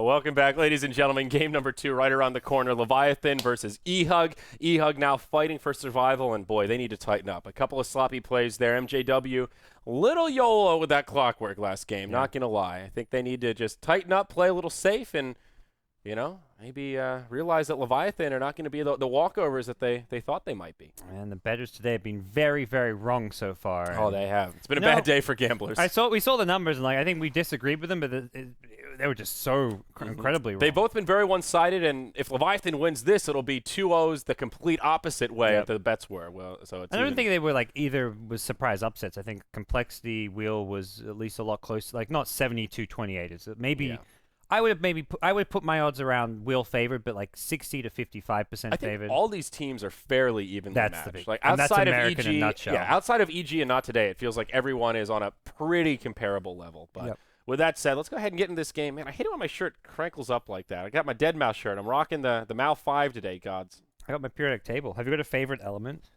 Welcome back, ladies and gentlemen. Game number 2 right around the corner. Leviathan versus eHug. eHug now fighting for survival, and boy, they need to tighten up. A couple of sloppy plays there. MJW, little YOLO with that clockwork last game, not going to lie. I think they need to just tighten up, play a little safe, and, you know, maybe realize that Leviathan are not going to be the walkovers that they thought they might be. And the bettors today have been very, very wrong so far. Oh, they have. It's been a bad day for gamblers. We saw the numbers, and I think we disagreed with them, but they were just so incredibly wrong. They've both been very one-sided, and if Leviathan wins this, it'll be 2-0s the complete opposite way that the bets were. Well, so it's I don't think they were either was surprise upsets. I think Complexity Wheel was at least a lot closer, not 72-28. It's maybe. Yeah. I would put my odds around Wheel favored, but 60 to 55% favored. All these teams are fairly evenly matched. The big, outside that's of American EG, in a nutshell. Yeah, outside of EG and Not Today, it feels like everyone is on a pretty comparable level. But with that said, let's go ahead and get in this game. Man, I hate it when my shirt crinkles up like that. I got my Dead Mouse shirt. I'm rocking the Mal 5 today, GoDz. I got my periodic table. Have you got a favorite element?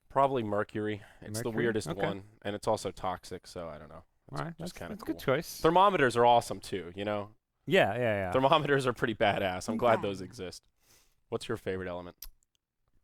Probably Mercury. It's the weirdest one, and it's also toxic, so I don't know. All right, that's kind of cool. Good choice. Thermometers are awesome too, you know? Yeah. Thermometers are pretty badass. I'm glad those exist. What's your favorite element?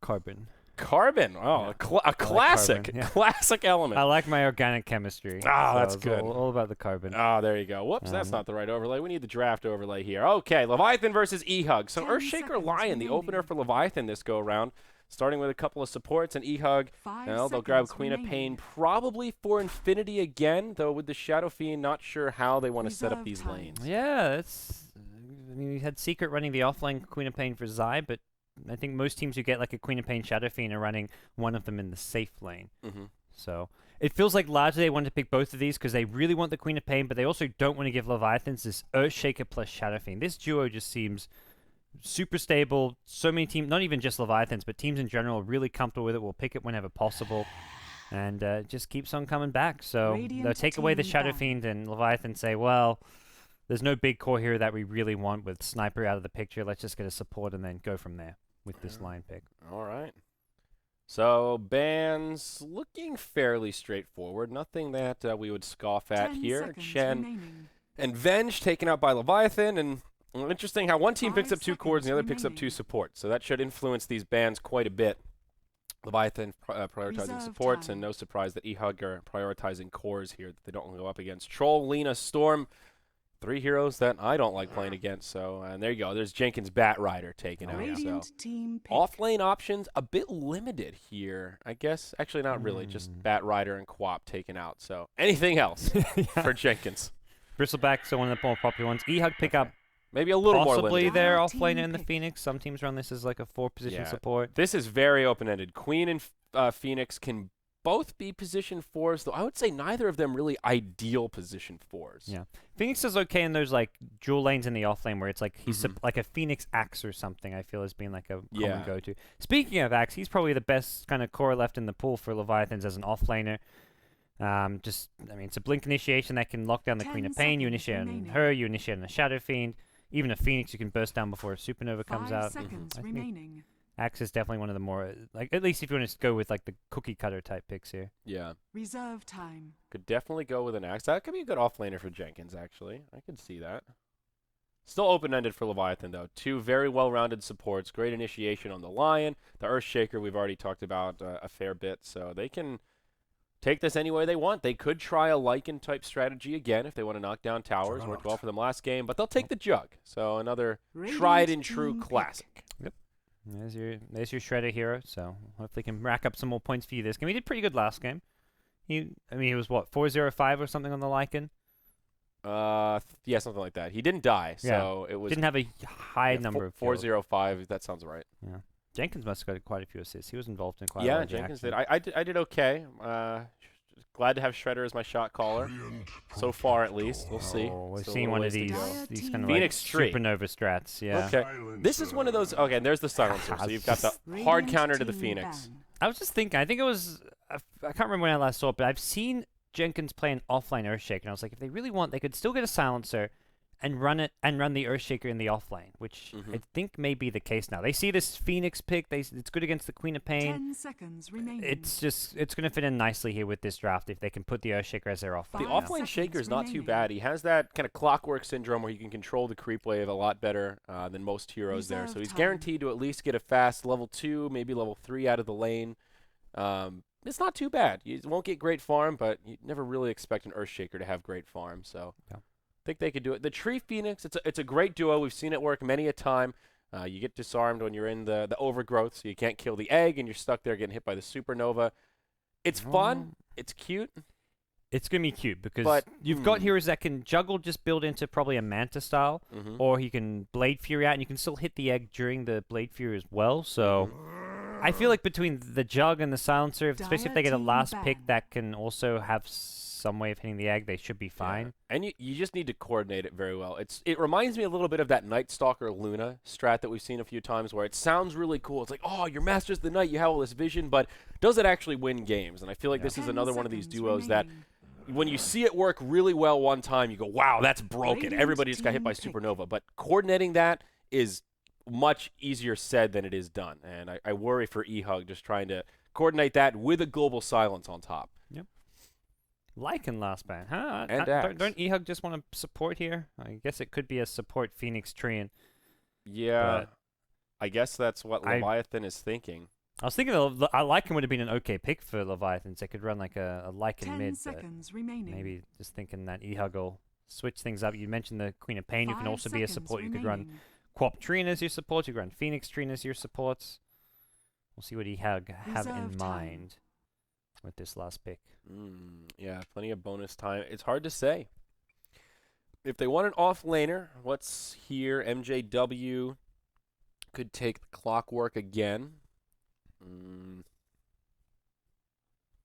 Carbon. Carbon. Oh, yeah. a classic. Carbon, classic element. I like my organic chemistry. Ah, that's good. All about the carbon. Ah, there you go. Whoops, that's not the right overlay. We need the draft overlay here. Okay, Leviathan versus eHug. So Earthshaker Lion, the opener for Leviathan this go-around. Starting with a couple of supports, and eHug, they'll grab Queen of Pain probably for Infinity again, though with the Shadow Fiend, not sure how they want to set up these lanes. Yeah, I mean, we had Secret running the offlane Queen of Pain for Zy, but I think most teams who get a Queen of Pain Shadow Fiend are running one of them in the safe lane. So it feels like largely they want to pick both of these because they really want the Queen of Pain, but they also don't want to give Leviathans this Earthshaker plus Shadow Fiend. This duo just seems super stable. So many teams, not even just Leviathans, but teams in general are really comfortable with it. We'll pick it whenever possible. And it just keeps on coming back. So they'll take away the Shadow Fiend, and Leviathan say, well, there's no big core here that we really want with Sniper out of the picture. Let's just get a support and then go from there with this line pick. All right. So bans looking fairly straightforward. Nothing that we would scoff at here. Chen and Venge taken out by Leviathan, and interesting how one team picks up 2 cores and the other picks up 2 supports. So that should influence these bans quite a bit. Leviathan prioritizing supports, and no surprise that eHug are prioritizing cores here that they don't want to go up against. Troll, Lena, Storm, 3 heroes that I don't like playing against. So, and there you go. There's Jenkins Bat Rider taken out. So off lane options a bit limited here, I guess. Actually, not really. Just Bat Rider and Quap taken out. So anything else for Jenkins? Bristleback's one of the more popular ones. eHug pick up. Maybe a little more limited. Possibly they're offlaner in the Phoenix. Some teams run this as a 4-position support. This is very open-ended. Queen and Phoenix can both be position 4s, though I would say neither of them really ideal position 4s. Yeah. Phoenix is okay in those dual lanes in the offlane where it's he's like a Phoenix Axe or something, I feel has been a common go-to. Speaking of Axe, he's probably the best kind of core left in the pool for Leviathans as an offlaner. I mean, it's a Blink initiation that can lock down the Queen of Pain. You initiate on her, you initiate on a Shadow Fiend. Even a Phoenix you can burst down before a Supernova comes out. I think Axe is definitely one of the more, at least if you want to go with the cookie cutter type picks here. Yeah. Reserve time. Could definitely go with an Axe. That could be a good offlaner for Jenkins, actually. I could see that. Still open-ended for Leviathan, though. 2 very well-rounded supports. Great initiation on the Lion. The Earthshaker we've already talked about a fair bit, so they can take this any way they want. They could try a Lycan-type strategy again if they want to knock down towers. Worked well for them last game, but they'll take the Jug. So another tried-and-true classic. Yep. There's your Shredder hero, so hopefully he can rack up some more points for you this game. He did pretty good last game. He was, what, 4-0-5 or something on the Lycan? Yeah, something like that. He didn't die, so it was... Didn't have a high number of 4-0-5, that sounds right. Yeah. Jenkins must have got quite a few assists. He was involved in quite a lot of Jenkins action. did. I did okay. Glad to have Shredder as my shot caller. So far, at least. We'll see. We've seen one of these kind of Phoenix supernova strats. Yeah. Okay. This is one of those. Okay, and there's the silencer. So you've got the hard counter to the Phoenix. I was just thinking. I think it was. I can't remember when I last saw it, but I've seen Jenkins play an offline Earthshaker, and I was like, if they really want, they could still get a silencer and run the Earthshaker in the offlane, which I think may be the case now. They see this Phoenix pick. It's good against the Queen of Pain. 10 seconds remaining. It's going to fit in nicely here with this draft if they can put the Earthshaker as their offlane. The offlane Shaker is not too bad. He has that kind of clockwork syndrome where he can control the creep wave a lot better than most heroes there. So he's guaranteed to at least get a fast level 2, maybe level 3 out of the lane. It's not too bad. You won't get great farm, but you never really expect an Earthshaker to have great farm. So I think they could do it. The Tree Phoenix, it's a great duo. We've seen it work many a time. You get disarmed when you're in the overgrowth, so you can't kill the egg, and you're stuck there getting hit by the supernova. It's fun. It's cute. It's going to be cute because you've got heroes that can juggle, just build into probably a Manta style, or he can Blade Fury out, and you can still hit the egg during the Blade Fury as well. So I feel like between the Jug and the Silencer, especially if they get a last pick that can also have some way of hitting the egg, they should be fine. Yeah. And you just need to coordinate it very well. It reminds me a little bit of that Night Stalker Luna strat that we've seen a few times where it sounds really cool. It's like, oh, you're Masters of the Night, you have all this vision, but does it actually win games? And I feel like this is another one of these duos that when you see it work really well one time, you go, wow, that's broken. Everybody just got hit by supernova. But coordinating that is much easier said than it is done. And I worry for eHug just trying to coordinate that with a global silence on top. Yep. Lycan last ban, huh? And don't eHug just want to support here? I guess it could be a support Phoenix Treant. Yeah, I guess that's what Leviathan is thinking. I was thinking Lycan would have been an okay pick for Leviathan, so they could run like a Lycan mid. 10 seconds remaining. Maybe just thinking that eHug will switch things up. You mentioned the Queen of Pain, who can also be a support. You could run Quap Treant as your support. You could run Phoenix Treant as your supports. We'll see what eHug have in mind with this last pick. Yeah, plenty of bonus time. It's hard to say. If they want an off-laner, what's here? MJW could take the clockwork again.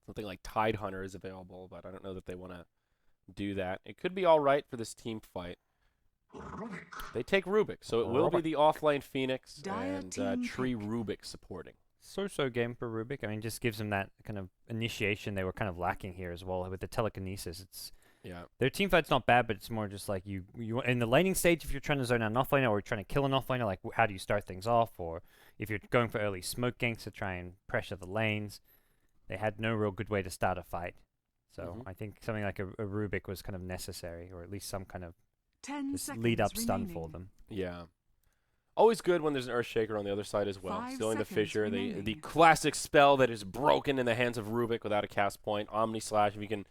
Something like Tide Hunter is available, but I don't know that they want to do that. It could be all right for this team fight. They take Rubik, so it will be the offlane Phoenix and Tree Rubik supporting. So-so game for Rubik. I mean, just gives them that kind of initiation they were kind of lacking here as well with the telekinesis. Their team fight's not bad, but it's more just like you in the laning stage. If you're trying to zone out an offlaner or trying to kill an offlaner, like how do you start things off? Or if you're going for early smoke ganks to try and pressure the lanes, they had no real good way to start a fight. So I think something like a Rubik was kind of necessary, or at least some kind of lead up stun for them. Yeah. Always good when there's an Earthshaker on the other side as well. Stealing the Fissure, the classic spell that is broken in the hands of Rubik without a cast point. Omni Slash, if you can...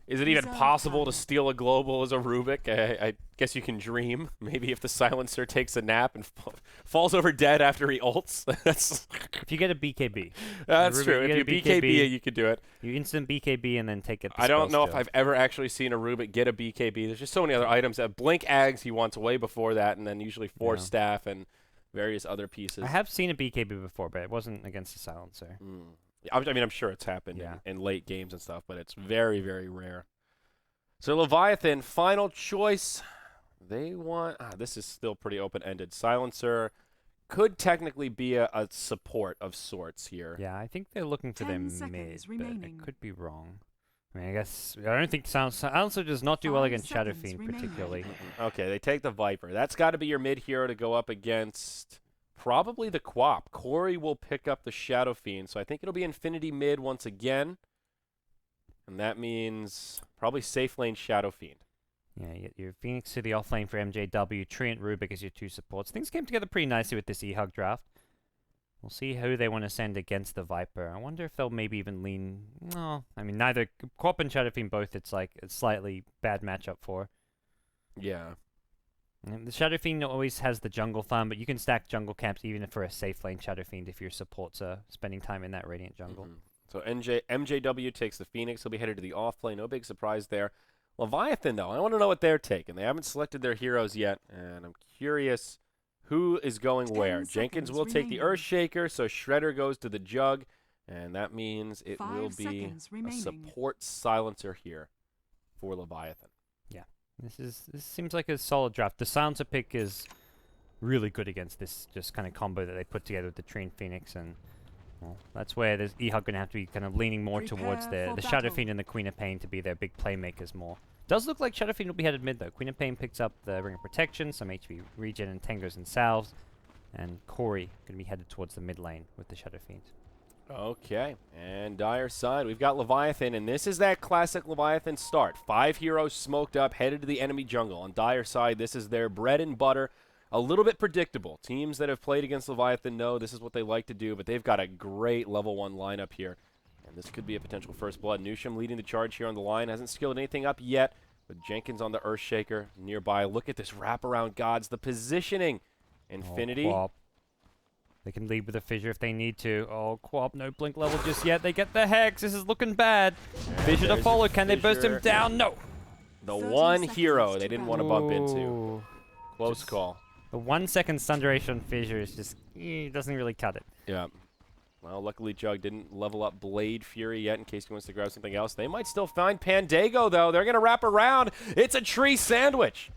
Is it even possible to steal a global as a Rubik? I guess you can dream. Maybe if the Silencer takes a nap and falls over dead after he ults. If you get a BKB. That's true. If you BKB it, you could do it. You instant BKB and then take it. I don't know if I've ever actually seen a Rubik get a BKB. There's just so many other items. Blink Ags he wants way before that, and then usually Force Staff and various other pieces. I have seen a BKB before, but it wasn't against a Silencer. I mean, I'm sure it's happened in late games and stuff, but it's very, very rare. So Leviathan, final choice. They want... this is still pretty open-ended. Silencer could technically be a support of sorts here. Yeah, I think they're looking for them mid, but I could be wrong. I mean, I guess... I don't think Silencer does not do well against Shadow Fiend, particularly. Okay, they take the Viper. That's got to be your mid hero to go up against... Probably the Quap. Corey will pick up the Shadow Fiend, so I think it'll be Infinity mid once again. And that means probably safe lane Shadow Fiend. Yeah, you get your Phoenix to the offlane for MJW, Treant Rubik as your two supports. Things came together pretty nicely with this eHug draft. We'll see who they want to send against the Viper. I wonder if they'll maybe even lean... No, I mean, neither Quap and Shadow Fiend both it's like a slightly bad matchup for. Yeah. And the Shadow Fiend always has the jungle farm, but you can stack jungle camps even for a safe lane Shadow Fiend if your supports are spending time in that Radiant jungle. So MJW takes the Phoenix. He'll be headed to the offlane. No big surprise there. Leviathan, though, I want to know what they're taking. They haven't selected their heroes yet, and I'm curious who is going where. Jenkins will take the Earthshaker, so Shredder goes to the Jug, and that means it will be a support Silencer here for Leviathan. Yeah. This seems like a solid draft. The Silencer pick is really good against this just kind of combo that they put together with the Treant Phoenix, and well, that's where there's eHug going to have to be kind of leaning more towards the Shadow Fiend and the Queen of Pain to be their big playmakers more. Does look like Shadow Fiend will be headed mid, though. Queen of Pain picks up the Ring of Protection, some HP regen and tangos and salves. And Corey going to be headed towards the mid lane with the Shadow Fiend. Okay, and Dire side, we've got Leviathan, and this is that classic Leviathan start. 5 heroes smoked up, headed to the enemy jungle. On Dire side, this is their bread and butter. A little bit predictable. Teams that have played against Leviathan know this is what they like to do, but they've got a great level 1 lineup here. And this could be a potential first blood. Nusham leading the charge here on the line. Hasn't skilled anything up yet, but Jenkins on the Earthshaker nearby. Look at this wraparound GoDz. The positioning. Infinity. Oh, they can lead with a fissure if they need to. Oh, Quap, no blink level just yet. They get the Hex. This is looking bad. Fissure to follow. Can they burst him down? No. The one hero they didn't want to bump into. Ooh. Close call. The 1 second stun duration on Fissure is just, doesn't really cut it. Yeah. Well, luckily Jug didn't level up Blade Fury yet in case he wants to grab something else. They might still find Pandago, though. They're going to wrap around. It's a tree sandwich.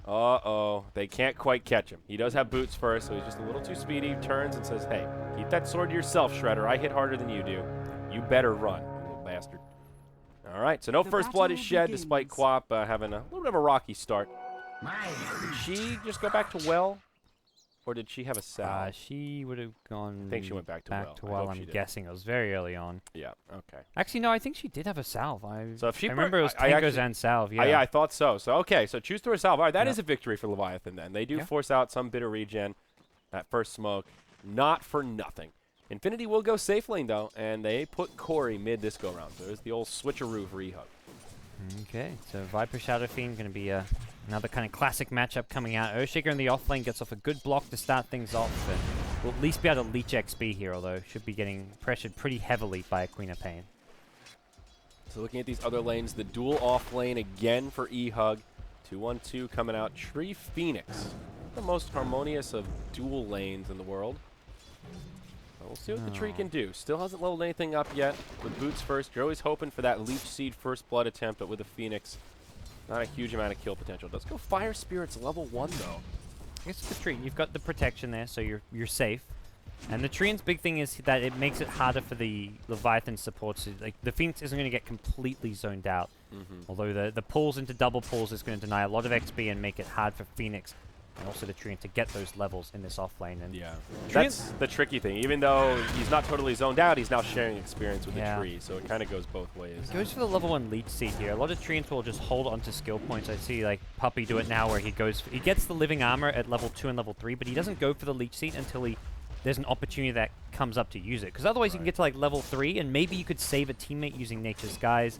Uh-oh. They can't quite catch him. He does have boots first, so he's just a little too speedy. Turns and says, hey, keep that sword to yourself, Shredder. I hit harder than you do. You better run, you little bastard. All right, so no first blood is shed despite Quap having a little bit of a rocky start. Did she just go back to well? Or did she have a salve? She would have gone. I think she went back to well. I'm guessing. It was very early on. Yeah. Okay. Actually, no. I think she did have a salve. So if she I remember it was tangos and salve. Yeah. Yeah, I thought so. So okay. So choose through a salve. All right, that is a victory for Leviathan. Then they do force out some bit of regen. That first smoke, not for nothing. Infinity will go safe lane though, and they put Corey mid this go round. So there's the old switcheroo for eHug. Okay, so Viper Shadow Fiend going to be another kind of classic matchup coming out. Earthshaker in the off lane gets off a good block to start things off, but will at least be able to leech XP here, although should be getting pressured pretty heavily by a Queen of Pain. So looking at these other lanes, the dual off lane again for eHug. 2-1-2 coming out. Tree Phoenix, the most harmonious of dual lanes in the world. We'll see what the tree can do. Still hasn't leveled anything up yet. With boots first, you're always hoping for that Leech Seed first blood attempt, but with a Phoenix, not a huge amount of kill potential. Let's go Fire Spirit's level 1, though. I guess the tree, you've got the protection there, so you're safe. And the Treant's big thing is that it makes it harder for the Leviathan supports. Like, the Phoenix isn't going to get completely zoned out. Although the pulls into double pulls is going to deny a lot of XP and make it hard for Phoenix and also the Treant to get those levels in this offlane. And yeah, that's the tricky thing. Even though he's not totally zoned out, he's now sharing experience with the tree, so it kind of goes both ways. He goes for the level 1 Leech Seed here. A lot of Treants will just hold onto skill points. I see like Puppy do it now where he gets the living armor at level 2 and level 3, but he doesn't go for the Leech Seed until there's an opportunity that comes up to use it. Because otherwise you can get to like level 3 and maybe you could save a teammate using Nature's Skies.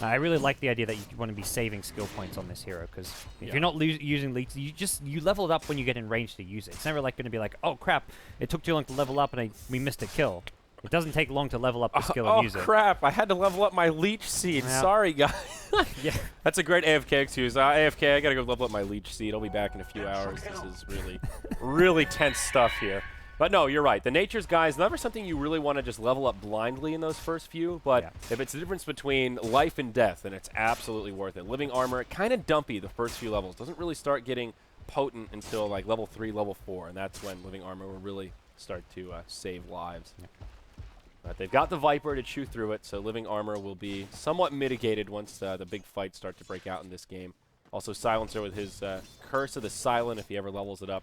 I really like the idea that you want to be saving skill points on this hero, because if you're not using Leech, you level it up when you get in range to use it. It's never like going to be like, oh crap, it took too long to level up and we missed a kill. It doesn't take long to level up the skill and use it. Oh crap, I had to level up my Leech Seed. Yeah. Sorry guys. Yeah. That's a great AFK excuse. AFK, I gotta go level up my Leech Seed. I'll be back in a few hours. This is really, really tense stuff here. But no, you're right. The Nature's Guys, never something you really want to just level up blindly in those first few, but if it's the difference between life and death, then it's absolutely worth it. Living Armor, kind of dumpy the first few levels. Doesn't really start getting potent until like level 3, level 4, and that's when Living Armor will really start to save lives. But they've got the Viper to chew through it, so Living Armor will be somewhat mitigated once the big fights start to break out in this game. Also Silencer with his Curse of the Silent if he ever levels it up.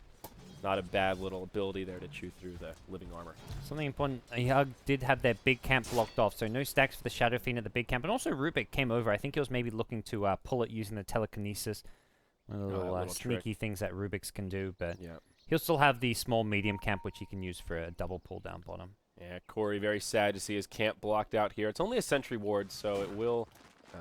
Not a bad little ability there to chew through the living armor. Something important, eHug did have their big camp blocked off, so no stacks for the Shadow Fiend at the big camp. And also Rubik came over. I think he was maybe looking to pull it using the telekinesis. One of the little sneaky things that Rubik's can do, but he'll still have the small medium camp, which he can use for a double pull down bottom. Yeah, Corey very sad to see his camp blocked out here. It's only a sentry ward, so it will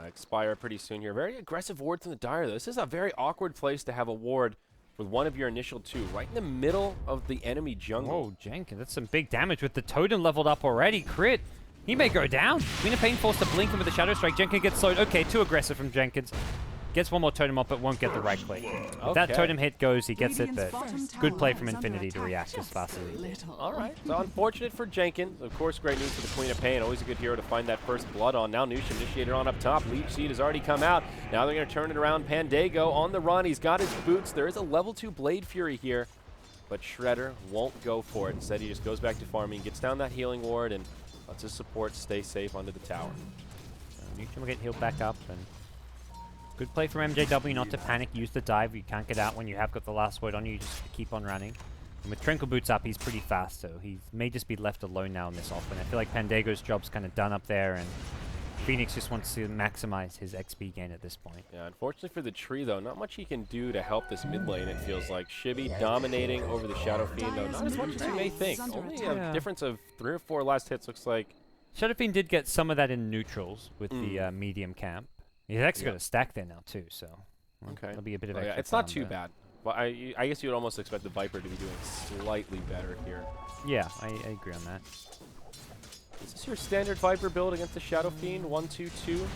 expire pretty soon here. Very aggressive wards in the Dire, though. This is a very awkward place to have a ward with one of your initial 2, right in the middle of the enemy jungle. Whoa, Jenkins, that's some big damage with the totem leveled up already. Crit. He may go down. Queen of Pain forced to blink him with a Shadow Strike. Jenkins gets slowed. Okay, too aggressive from Jenkins. Gets one more totem up, but won't get the right click. If that totem hit goes, he gets it, but good play from Infinity to react as fast as he did. All right, so unfortunate for Jenkins. Of course, great news for the Queen of Pain. Always a good hero to find that first blood on. Now Nusham initiated on up top. Leech Seed has already come out. Now they're going to turn it around. Pandago on the run. He's got his boots. There is a level 2 Blade Fury here, but Shredder won't go for it. Instead, he just goes back to farming, gets down that healing ward, and lets his support stay safe under the tower. Nusham will get healed back up, and Good play from MJW not to panic, use the dive. You can't get out when you have got the last word on you, just keep on running. And with Trinkle Boots up, he's pretty fast, so he may just be left alone now in this offlane. I feel like Pandago's job's kind of done up there, and Phoenix just wants to maximize his XP gain at this point. Yeah, unfortunately for the tree, though, not much he can do to help this mid lane, it feels like. Shibby dominating over the Shadow Fiend, though not as much as you may think. Only a difference of 3 or 4 last hits, looks like. Shadow Fiend did get some of that in neutrals with the medium camp. He's actually got a stack there now, too, so that'll be a bit of extra it's not farm too there. bad. But I guess you would almost expect the Viper to be doing slightly better here. Yeah, I agree on that. Is this your standard Viper build against the Shadow Fiend? 1-2-2? I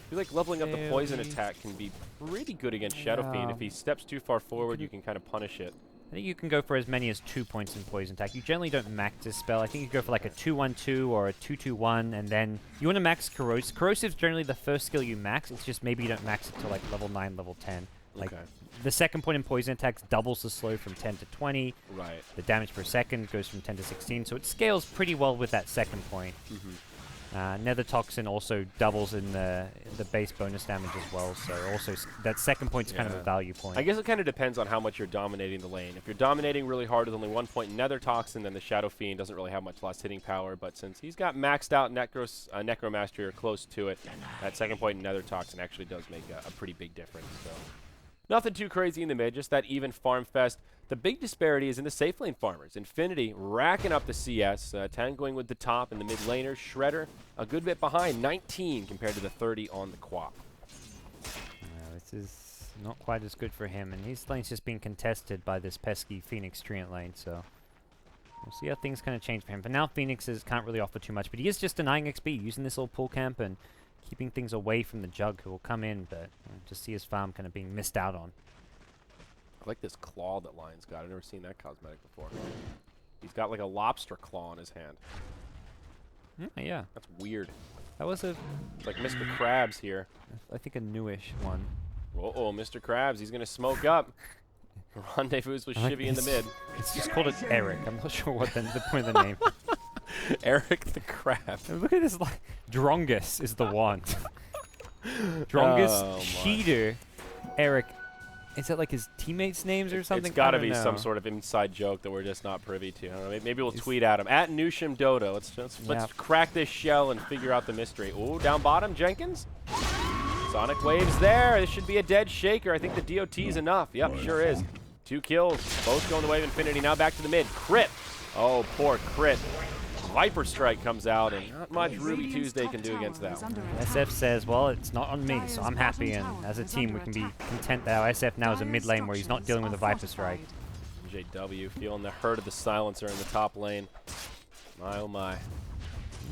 feel like leveling up the poison attack can be pretty good against Shadow Fiend. If he steps too far forward, you can kind of punish it. I think you can go for as many as 2 points in poison attack. You generally don't max this spell. I think you go for like a 2-1-2 or a 2-2-1, and then you want to max Corrosive. Corrosive's generally the first skill you max. It's just maybe you don't max it to like level 9, level 10. Like the second point in poison attacks doubles the slow from 10 to 20. Right. The damage per second goes from 10 to 16, so it scales pretty well with that second point. Nether Toxin also doubles in the base bonus damage as well, so also that second point's kind of a value point. I guess it kind of depends on how much you're dominating the lane. If you're dominating really hard with only 1 point in Nether Toxin, then the Shadow Fiend doesn't really have much last hitting power, but since he's got maxed out Necromastery or close to it, that second point in Nether Toxin actually does make a pretty big difference. So nothing too crazy in the mid, just that even farm fest. The big disparity is in the safe lane farmers. Infinity racking up the CS, 10 going with the top, and the mid laners, Shredder, a good bit behind, 19 compared to the 30 on the Quap. This is not quite as good for him, and his lane's just being contested by this pesky Phoenix Treant lane, so we'll see how things kind of change for him. For now, Phoenixes can't really offer too much, but he is just denying XP, using this little pull camp and keeping things away from the Jug, who will come in, but just see his farm kind of being missed out on. I like this claw that Lion's got. I've never seen that cosmetic before. He's got like a lobster claw in his hand. Yeah. That's weird. That was It's like Mr. Krabs here. I think, a newish one. Uh-oh, Mr. Krabs. He's going to smoke up. Rendezvous with Shivy in the mid. It's just called it Eric. I'm not sure what the point of the name is. Eric the Crab. Look at this. Drongus is the one. Drongus, Cheater, Eric. Is that like his teammates' names or something? It's got to be some sort of inside joke that we're just not privy to. I don't know, maybe we'll tweet at him. At Nushim Dodo. Let's crack this shell and figure out the mystery. Ooh, down bottom, Jenkins. Sonic Wave's there. This should be a dead shaker. I think the DOT is enough. Yep, sure is. 2 kills. Both going the way of Infinity. Now back to the mid. Crit. Oh, poor Crit. Viper Strike comes out, and not much Ruby Tuesday can do against that one. SF says, well, it's not on me, so I'm happy, and as a team, we can be content that our SF now is a mid lane where he's not dealing with a Viper Strike. JW feeling the hurt of the silencer in the top lane. My, oh my.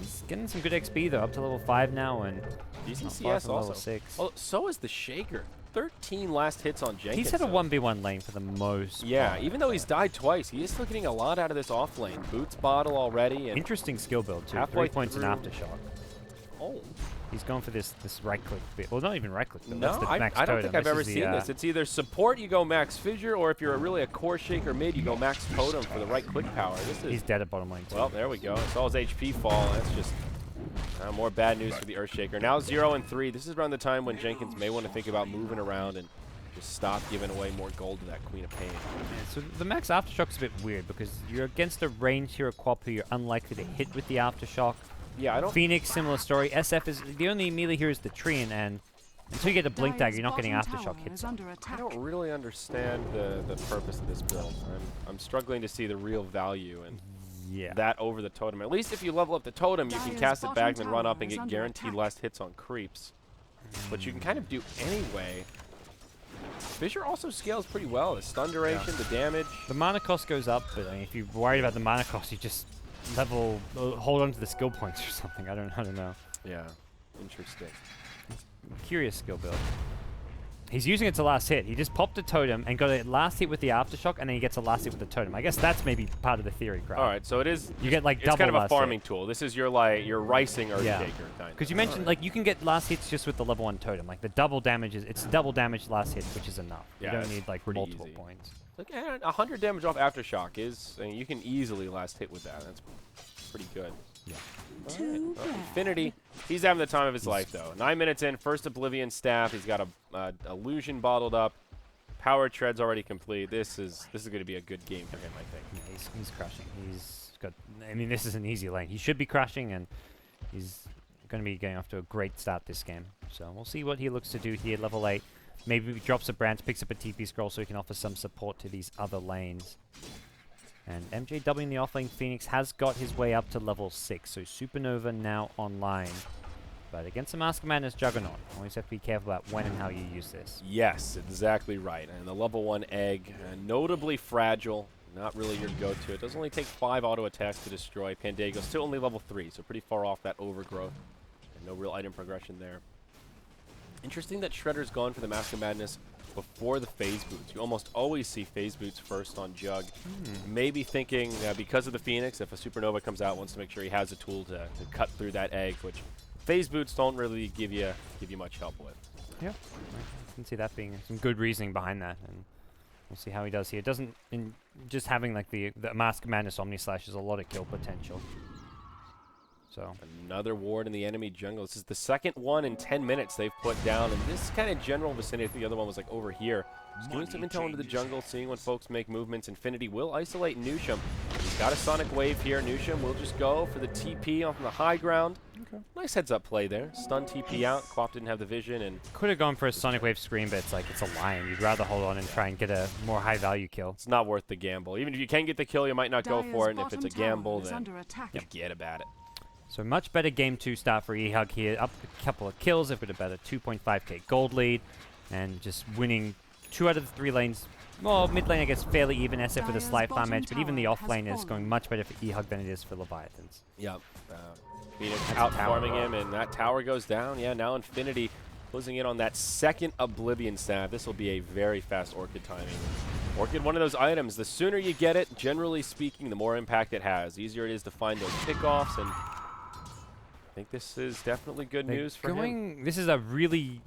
He's getting some good XP, though, up to level 5 now, and DCCS also. Level 6. Oh, so is the Shaker. 13 last hits on Jenkins. He's had a 1v1 lane for the most part. Even though he's died twice, he is still getting a lot out of this off lane. Boots bottle already. And interesting skill build, too. Halfway 3 points in through. Aftershock. Oh. He's going for this right-click bit. Well, not even right-click, though. No, That's the max I don't totem. think I've ever seen this. It's either support, you go max fissure, or if you're really a core shaker mid, you go max totem for the right-click power. He's dead at bottom lane, too. Well, there we go. It's all his HP fall. That's just more bad news for the Earthshaker. Now 0-3. This is around the time when Jenkins may want to think about moving around and just stop giving away more gold to that Queen of Pain. Yeah, so the max Aftershock's a bit weird because you're against a range hero Quap who you're unlikely to hit with the Aftershock. Yeah, I don't... Phoenix, similar story. SF is the only melee here is the Treant, and until you get a Blink Dagger, you're not getting Aftershock hits. I don't really understand the purpose of this build. I'm struggling to see the real value in that over the totem. At least if you level up the totem, you can cast it back and then run up and get guaranteed last hits on creeps. But you can kind of do anyway. Fissure also scales pretty well. The stun duration, the damage. The mana cost goes up, but I mean, if you're worried about the mana cost, you just hold on to the skill points or something. I don't know. Yeah, interesting. Curious skill build. He's using it to last hit. He just popped a totem and got a last hit with the Aftershock, and then he gets a last hit with the totem. I guess that's maybe part of the theory, crowd. All right, so it is. You get like it's double kind of a last farming hit. tool. This is your Ricing Earthshaker kind. Because you mentioned like you can get last hits just with the level 1 totem. Like the double damage it's double damage last hit, which is enough. Yeah, you don't need like multiple easy. points. Like 100 damage off Aftershock is. I mean, you can easily last hit with that. That's pretty good. Too bad. Infinity, he's having the time of his life, though. 9 minutes in, first Oblivion staff. He's got a illusion bottled up. Power tread's already complete. This is going to be a good game for him, I think. Yeah, he's crushing. He's got. I mean, this is an easy lane. He should be crushing, and he's going to be getting off to a great start this game. So we'll see what he looks to do here. Level 8. Maybe he drops a branch, picks up a TP scroll, so he can offer some support to these other lanes. And MJW in the offlane Phoenix has got his way up to level 6. So Supernova now online. But against the Mask of Madness Juggernaut, always have to be careful about when and how you use this. Yes, exactly right. And the level 1 egg, notably fragile, not really your go-to. It does only take 5 auto attacks to destroy. Pandago still only level 3, so pretty far off that overgrowth. And no real item progression there. Interesting that Shredder's gone for the Mask of Madness before the phase boots. You almost always see phase boots first on Jug. Maybe thinking because of the Phoenix, if a Supernova comes out, wants to make sure he has a tool to cut through that egg, which phase boots don't really give you much help with. Yeah, I can see that being some good reasoning behind that, and we'll see how he does here. It doesn't, just having like the Mask of Madness Omni Slash is a lot of kill potential. So another ward in the enemy jungle. This is the second one in 10 minutes they've put down, and this kind of general vicinity. I think the other one was like over here. Just giving some intel into the jungle, seeing when folks make movements. Infinity will isolate Nusham. He's got a Sonic Wave here. Nusham will just go for the TP off the high ground. Okay. Nice heads-up play there. Stun TP out. Quap didn't have the vision, and could have gone for a Sonic Wave Scream, but it's like it's a lion. You'd rather hold on and try and get a more high-value kill. It's not worth the gamble. Even if you can get the kill, you might not go for it, and if it's a gamble, then forget about it. So much better game 2 start for eHug here. Up a couple of kills. They've got about a 2.5k gold lead, and just winning 2 out of the 3 lanes. Well, mid lane, I guess, fairly even, except for the slight farm edge, but even the off lane is going much better for eHug than it is for Leviathans. Yep. Phoenix outfarming him, and that tower goes down. Yeah, now Infinity closing in on that second Oblivion staff. This will be a very fast Orchid timing. Orchid, one of those items, the sooner you get it, generally speaking, the more impact it has. The easier it is to find those pickoffs, and I think this is definitely good news for him. This is a really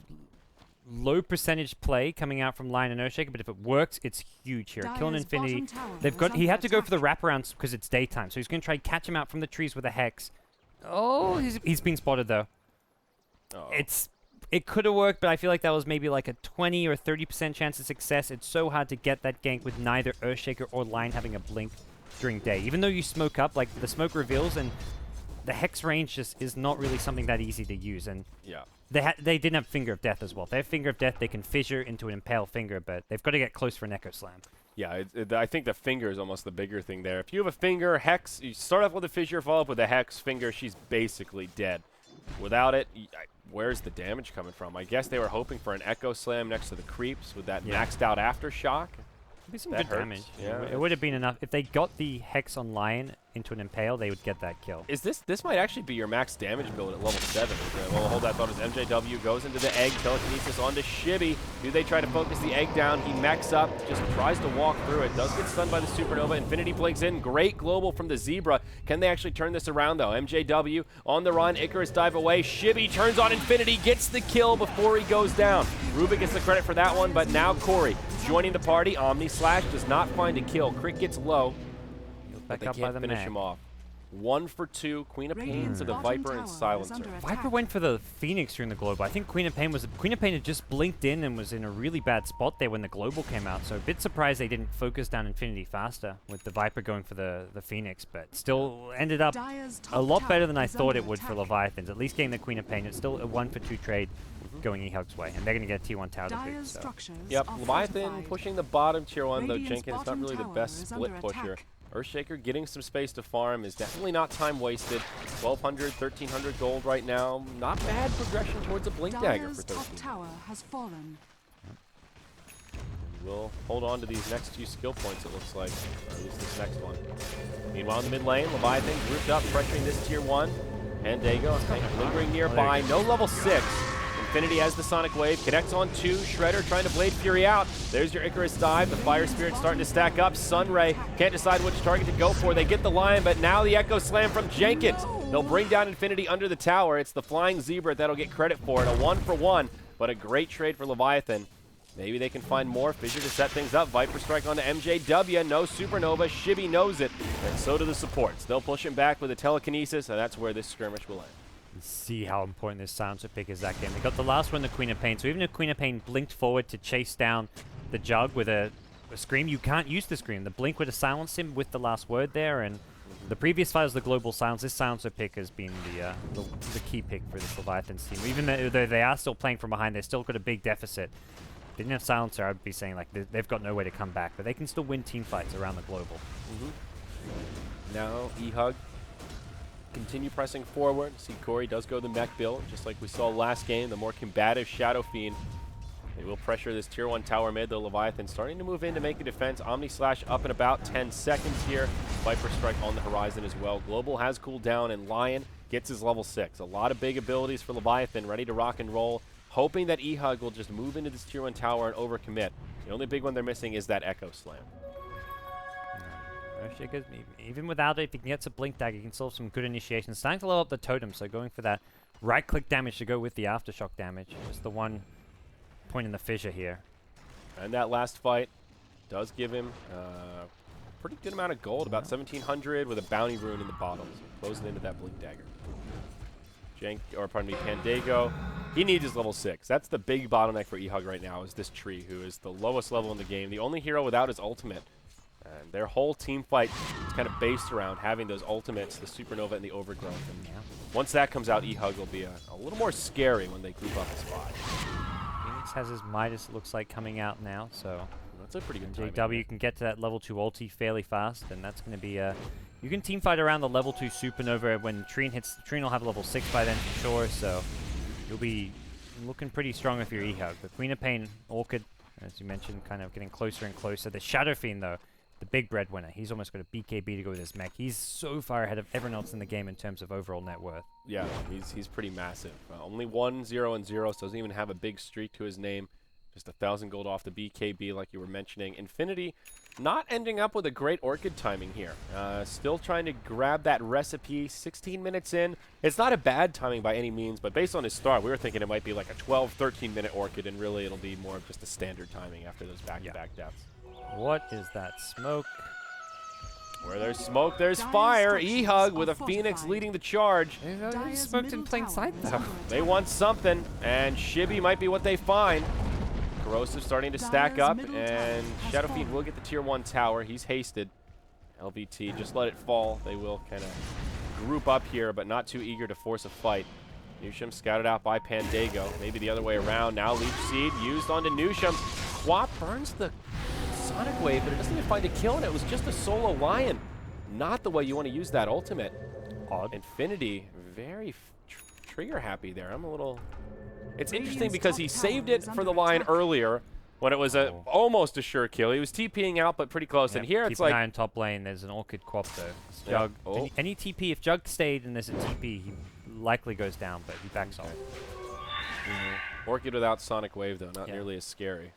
low percentage play coming out from Lion and Earthshaker, but if it works, it's huge here. Killing Infinity. He had to go for the wraparounds because it's daytime, so he's going to try and catch him out from the trees with a Hex. Oh, he's been spotted though. It could have worked, but I feel like that was maybe like a 20 or 30% chance of success. It's so hard to get that gank with neither Earthshaker or Lion having a blink during day. Even though you smoke up, like the smoke reveals, and the Hex range just is not really something that easy to use. And yeah, they didn't have Finger of Death as well. If they have Finger of Death, they can fissure into an Impale Finger, but they've got to get close for an Echo Slam. Yeah, I think the Finger is almost the bigger thing there. If you have a Finger, Hex, you start off with a Fissure, follow up with a Hex, Finger, she's basically dead. Without it, where's the damage coming from? I guess they were hoping for an Echo Slam next to the creeps with that maxed out Aftershock. Be some good damage. Yeah, it would have been enough. If they got the Hex on Lion into an Impale, they would get that kill. Is this might actually be your max damage build at level 7. Well, hold that thought as MJW goes into the egg, telekinesis onto Shibby. Do they try to focus the egg down? He mechs up, just tries to walk through it. Does get stunned by the Supernova. Infinity blinks in. Great global from the Zebra. Can they actually turn this around, though? MJW on the run. Icarus dive away. Shibby turns on Infinity, gets the kill before he goes down. Rubik gets the credit for that one, but now Corey joining the party. Omni Slash does not find a kill. Crit gets low. But they can't finish him off. 1 for 2. Queen of Pain to the Viper and Silencer. Viper went for the Phoenix during the global. I think Queen of Pain had just blinked in and was in a really bad spot there when the global came out. So a bit surprised they didn't focus down Infinity faster with the Viper going for the Phoenix, but still ended up a lot better than I thought it would for Leviathans. At least getting the Queen of Pain. It's still a 1 for 2 trade going eHug's way, and they're going to get a T1 tower defeat. So. Yep, Leviathan pushing the bottom tier 1, though Jenkins not really the best split pusher. Earthshaker getting some space to farm is definitely not time wasted. 1,200, 1,300 gold right now. Not bad progression towards a Blink Dagger for 13. Tower has fallen. We'll hold on to these next few skill points, it looks like. Or at least this next one. Meanwhile, in the mid lane, Leviathan grouped up, pressuring this tier 1. Pandago lingering nearby. No level 6. Infinity has the Sonic Wave, connects on 2, Shredder trying to Blade Fury out. There's your Icarus dive, the Fire Spirit starting to stack up. Sunray can't decide which target to go for. They get the Lion, but now the Echo Slam from Jenkins. They'll bring down Infinity under the tower. It's the Flying Zebra that'll get credit for it. A 1 for 1, but a great trade for Leviathan. Maybe they can find more. Fissure to set things up. Viper Strike onto MJW. No Supernova. Shibby knows it. And so do the supports. They'll push him back with a telekinesis, and that's where this skirmish will end. See how important this silencer pick is that game. They got the last one, the Queen of Pain. So even if Queen of Pain blinked forward to chase down the Jug with a Scream, you can't use the Scream. The blink would have silenced him with the last word there, and the previous fight was the global silence. This silencer pick has been the key pick for this Leviathan's team. Even though they are still playing from behind, they've still got a big deficit. If they didn't have silencer, I'd be saying like they've got no way to come back, but they can still win team fights around the global. Now eHug continue pressing forward. See Corey does go the mech build, just like we saw last game. The more combative Shadow Fiend. They will pressure this tier 1 tower mid. The Leviathan starting to move in to make a defense. Omni Slash up in about 10 seconds here. Viper Strike on the horizon as well. Global has cooled down, and Lion gets his level 6. A lot of big abilities for Leviathan, ready to rock and roll. Hoping that eHug will just move into this tier 1 tower and overcommit. The only big one they're missing is that Echo Slam. Earthshaker, even without it, if he can get a Blink Dagger, he can still have some good initiation. Starting to level up the totem, so going for that right-click damage to go with the Aftershock damage. Just the one point in the fissure here. And that last fight does give him a pretty good amount of gold, about 1,700 with a bounty rune in the bottom. So closing into that Blink Dagger. Pandago, he needs his level 6. That's the big bottleneck for eHug right now, is this tree, who is the lowest level in the game. The only hero without his ultimate. And their whole team fight is kind of based around having those ultimates, the Supernova and the Overgrowth. And once that comes out, eHug will be a little more scary when they group up as 5. Phoenix has his Midas, it looks like, coming out now, so that's a pretty good timing. JW can get to that level 2 ulti fairly fast, and that's going to be a... You can team fight around the level 2 Supernova when Trine hits. Trine will have level 6 by then for sure, so you'll be looking pretty strong if you're eHug. The Queen of Pain, Orchid, as you mentioned, kind of getting closer and closer. The Shadow Fiend, though, the big breadwinner, he's almost got a BKB to go with his mech. He's so far ahead of everyone else in the game in terms of overall net worth. Yeah, he's pretty massive. Only 1-0-0, so doesn't even have a big streak to his name. Just 1,000 gold off the BKB, like you were mentioning. Infinity not ending up with a great Orchid timing here. Still trying to grab that recipe. 16 minutes in. It's not a bad timing by any means, but based on his start, we were thinking it might be like a 12, 13-minute Orchid, and really it'll be more of just a standard timing after those back-to-back deaths. What is that smoke? Where there's smoke, there's fire. eHug with a Phoenix leading the charge. They smoked in plain sight, though. They want something, and Shibby might be what they find. Corrosive starting to stack up, and Shadow Fiend will get the tier 1 tower. He's hasted. LVT, just let it fall. They will kind of group up here, but not too eager to force a fight. Nusham scouted out by Pandago. Maybe the other way around. Now Leech Seed used onto Nusham. Quap burns the Sonic Wave, but it doesn't even find a kill, and it was just a solo Lion. Not the way you want to use that ultimate. Odd. Infinity, very trigger happy there. I'm a little... It's interesting because he saved it for the Lion earlier when it was almost a sure kill. He was TPing out, but pretty close. And here it's like... Keep an eye on top lane. There's an Orchid Quap, though. Jug. Any TP, if Jug stayed and there's a TP, he likely goes down, but he backs off. Orchid without Sonic Wave, though. Not nearly as scary.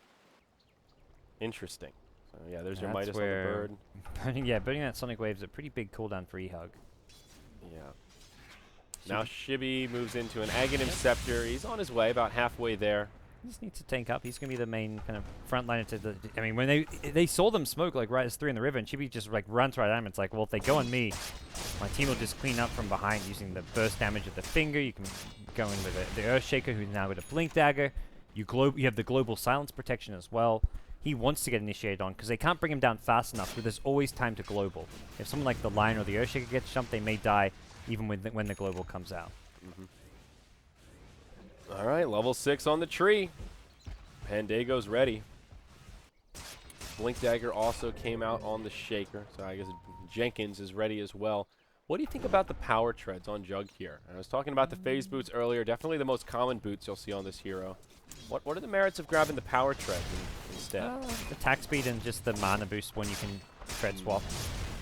Interesting. So, yeah, there's your Midas on the bird. Burning that Sonic Wave is a pretty big cooldown for eHug. Yeah. Now Shibby moves into an Aghanim Scepter. He's on his way, about halfway there. He just needs to tank up. He's going to be the main kind of frontliner to the... I mean, when they saw them smoke, like, right as 3 in the river, and Shibby just, like, runs right at him. It's like, well, if they go on me, my team will just clean up from behind using the burst damage of the finger. You can go in with the Earthshaker, who's now with a Blink Dagger. You have the global silence protection as well. He wants to get initiated on, because they can't bring him down fast enough, but there's always time to global. If someone like the Lion or the Earthshaker gets jumped, they may die, even when the global comes out. All right, level 6 on the tree. Pandago's ready. Blink Dagger also came out on the Shaker, so I guess Jenkins is ready as well. What do you think about the power treads on Jug here? I was talking about the phase boots earlier. Definitely the most common boots you'll see on this hero. What are the merits of grabbing the power treads instead? Attack speed and just the mana boost when you can tread swap.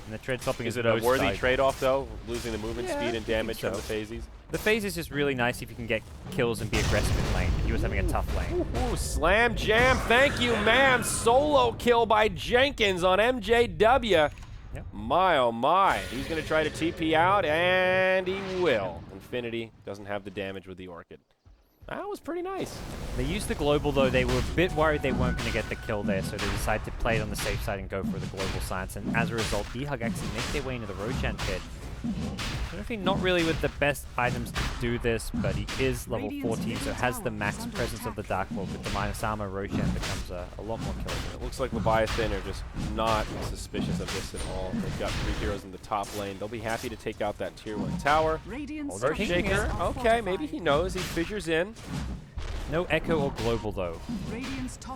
And the tread swapping is it a worthy trade-off, though, losing the movement speed and damage from the phases? The phase is just really nice if you can get kills and be aggressive in lane. He was having a tough lane. Ooh, slam jam. Thank you, ma'am. Solo kill by Jenkins on MJW. Yep. My, oh my. He's going to try to TP out, and he will. Infinity doesn't have the damage with the Orchid. That was pretty nice. They used the global, though. They were a bit worried they weren't going to get the kill there, so they decided to play it on the safe side and go for the global science. And as a result, eHug actually make their way into the Roshan pit. Definitely not really with the best items to do this, but he is level 14, so has the max presence of the Dark Lord. With the minus armor, Roshan becomes a lot more killable. It looks like Leviathan are just not suspicious of this at all. They've got 3 heroes in the top lane. They'll be happy to take out that tier 1 tower. Earthshaker, okay, maybe he knows. He fissures in. No echo or global, though.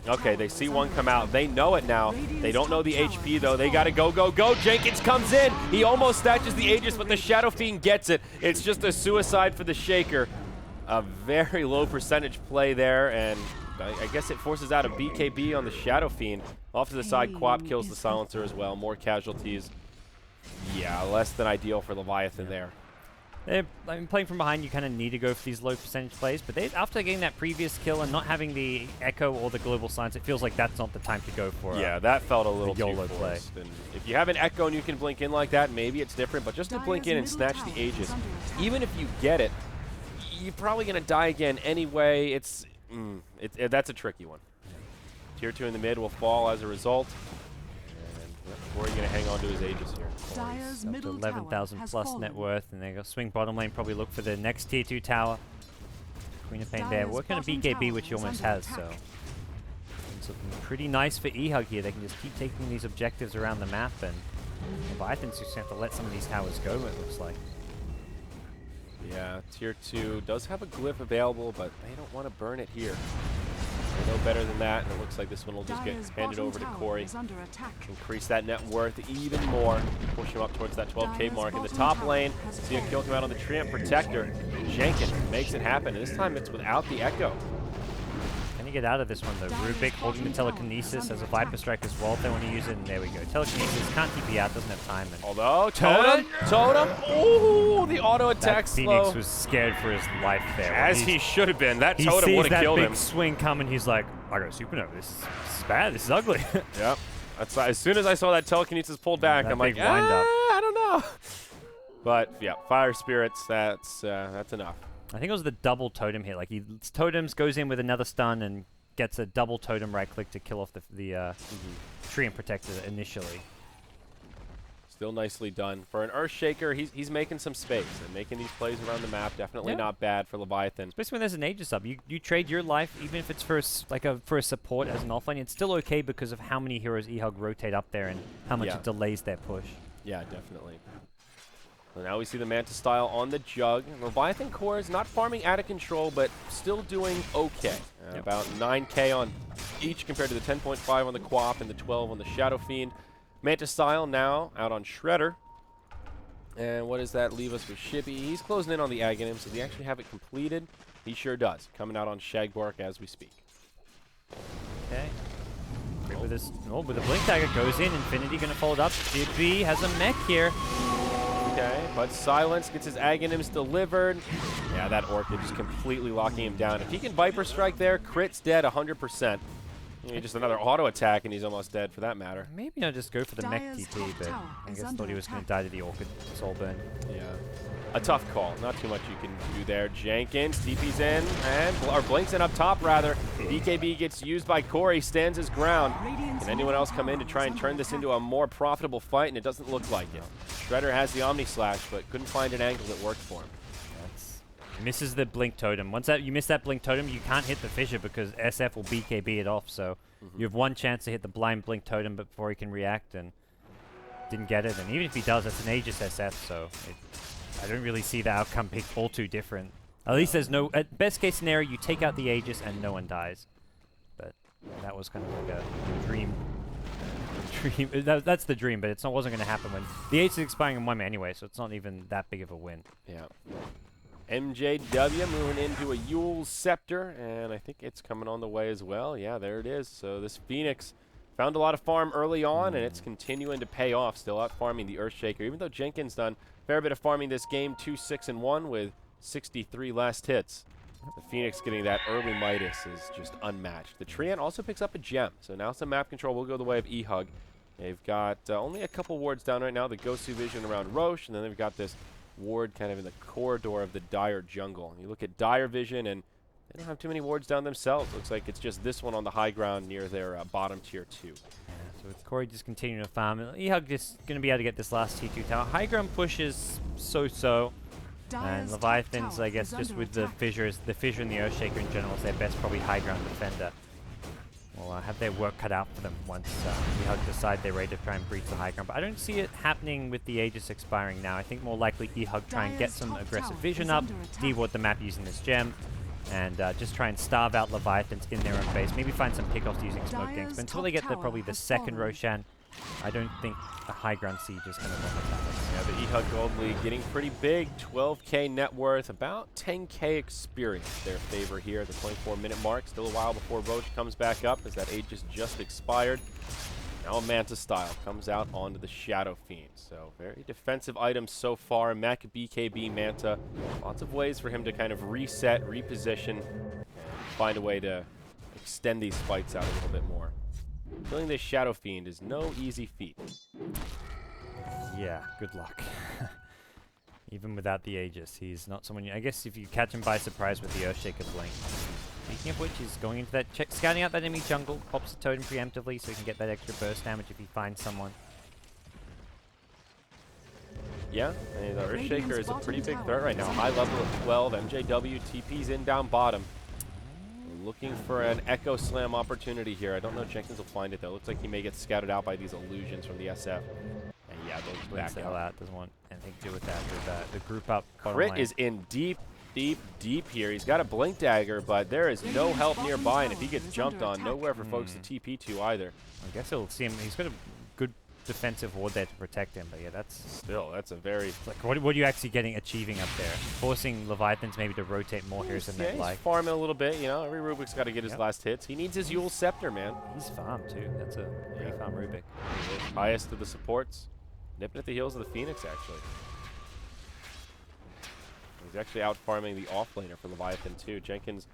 Okay, they see one come out. They know it now. They don't know the HP, though. They got to go, go, go. Jenkins comes in. He almost snatches the Aegis, but the Shadow Fiend gets it. It's just a suicide for the Shaker. A very low percentage play there, and I guess it forces out a BKB on the Shadow Fiend. Off to the side, Quap kills the Silencer as well. More casualties. Yeah, less than ideal for Leviathan there. I mean, playing from behind, you kind of need to go for these low percentage plays, but after getting that previous kill and not having the Echo or the Global Science, it feels like that's not the time to go for yeah, that felt a little YOLO too play. forced. And if you have an Echo and you can blink in like that, maybe it's different, but just to blink in and snatch the Aegis, even if you get it, you're probably going to die again anyway. That's a tricky one. Tier 2 in the mid will fall as a result. Corey going to hang on to his Aegis here. Dire's Up to middle 11,000 tower plus has net fallen. worth, and they go swing bottom lane, probably look for the next tier 2 tower. Queen of Pain there, Dire's working on bottom BKB, tower which he is almost under has, so attack. it's looking pretty nice for eHug here. They can just keep taking these objectives around the map, and Leviathan's just have to let some of these towers go, it looks like. Yeah, Tier 2 does have a glyph available, but they don't want to burn it here. They know better than that, and it looks like this one will just get Dire's handed bottom over to tower Corey. is under attack. Increase that net worth even more. Push him up towards that 12k Dire's mark in the bottom top tower lane. has See a fallen. kill come out on the Treant Protector. Jenkins makes it happen, and this time it's without the Echo. Can you get out of this one though? Dire's Rubik holding the bottom tower telekinesis is as a under Viper attack. Strike as well if they want to use it, and there we go. Telekinesis can't TP out, doesn't have time. And Although, Totem, ooh, the auto that attack Phoenix slow. was scared for his life there. As He's- he should have been. That He Totem sees would have that killed big him. swing coming. He's like, I got a supernova. This is bad. This is ugly. Yep. That's, as soon as I saw that telekinesis pulled back, That I'm like, big wind-up. I don't know. But yeah, Fire Spirits, that's enough. I think it was the double totem hit. Like he totems, goes in with another stun, and gets a double totem right click to kill off the tree and protector initially. Still nicely done. For an Earthshaker, he's making some space and making these plays around the map. Definitely Yeah. not bad for Leviathan. Especially when there's an Aegis up. You trade your life, even if it's for for a support as an offlane, it's still okay because of how many heroes eHug rotate up there and how much Yeah. it delays their push. Yeah, definitely. So now we see the Manta style on the Jug. Leviathan core is not farming out of control, but still doing okay. Yep. About 9k on each compared to the 10.5 on the Quap and the 12 on the Shadow Fiend. Manta style now out on Shredder. And what does that leave us with Shippy? He's closing in on the Aghanim. Does he actually have it completed? He sure does. Coming out on Shagbark as we speak. Okay. Great with this. Oh, with the blink dagger goes in. Infinity gonna fold up. Shippy has a mech here. Okay, but Silence gets his Aghanims delivered. Yeah, that Orchid just completely locking him down. If he can Viper Strike there, crit's dead 100%. Just another auto attack and he's almost dead for that matter. Maybe I'll just go for the mech Dire's TP, top but tower I is guess under thought he was going to attack. die to the Orchid Soul Burn. Yeah. A tough call. Not too much you can do there. Jenkins, TP's in, or Blinks in up top rather. BKB gets used by Corey, stands his ground. Can anyone else come in to try and turn this into a more profitable fight? And it doesn't look like it. Shredder has the Omni Slash, but couldn't find an angle that worked for him. Misses the blink totem. Once you miss that blink totem, you can't hit the fissure because SF will BKB it off. So you have one chance to hit the blind blink totem before he can react, and didn't get it. And even if he does, that's an Aegis SF. So I don't really see the outcome being all too different. At least there's no. At best case scenario, you take out the Aegis and no one dies. But that was kind of like a dream. That's the dream, but it wasn't going to happen when the Aegis is expiring in 1 minute anyway. So it's not even that big of a win. Yeah. MJW moving into a Yule Scepter, and I think it's coming on the way as well. Yeah, there it is. So this Phoenix found a lot of farm early on, and it's continuing to pay off. Still out farming the Earthshaker, even though Jenkins done a fair bit of farming this game, 2-6-1 with 63 last hits. The Phoenix getting that early Midas is just unmatched. The Treant also picks up a gem, so now some map control will go the way of eHug. They've got only a couple wards down right now. The Gosu Vision around Roche, and then they've got this ward kind of in the corridor of the Dire jungle. You look at Dire Vision, and They don't have too many wards down themselves. Looks like it's just this one on the high ground near their bottom tier 2. Yeah, so with Corey just continuing to farm, eHug just going to be able to get this last T2 tower. High ground push is so-so. And Leviathan's, I guess, just with the fissure and the Earthshaker in general is their best probably high ground defender. Will have their work cut out for them once eHug decide they're ready to try and breach the high ground. But I don't see it happening with the Aegis expiring now. I think more likely eHug try and get some aggressive vision up, deward the map using this gem, and just try and starve out Leviathans in their own base. Maybe find some pickoffs using smoke ganks. But until they get probably the second Roshan, I don't think a high ground siege is going to work with that. Yeah, the eHug Gold League getting pretty big. 12k net worth, about 10k experience. Their favor here at the 24-minute mark. Still a while before Roche comes back up as that Aegis just expired. Now Manta style comes out onto the Shadow Fiend. So very defensive items so far. Mech, BKB, Manta. Lots of ways for him to kind of reset, reposition, and find a way to extend these fights out a little bit more. Killing this Shadow Fiend is no easy feat. Yeah, good luck. Even without the Aegis, he's not someone I guess if you catch him by surprise with the Earthshaker blink. Speaking of which, he's going into that, scouting out that enemy jungle, pops the totem preemptively so he can get that extra burst damage if he finds someone. Yeah, and the Earthshaker is a pretty big threat right now. High level of 12, MJW, TP's in down bottom. Looking for an Echo Slam opportunity here. I don't know if Jenkins will find it though. Looks like he may get scouted out by these illusions from the SF. And yeah, those back out. Doesn't want anything to do with that. With the group up. Crit is in deep here. He's got a Blink Dagger, but there is no help nearby, and if he gets jumped on, nowhere for folks to TP to either. I guess he'll see him. He's got a good defensive ward there to protect him, but yeah, that's a very like what are you actually achieving up there? Forcing Leviathans maybe to rotate more here than they'd like. He's farming a little bit, you know. Every Rubik's got to get his last hits. He needs his Yule Scepter, man. He's farmed too. That's a pretty farm Rubik. Highest of the supports, nipping at the heels of the Phoenix actually. He's actually out farming the offlaner for Leviathan too. Jenkins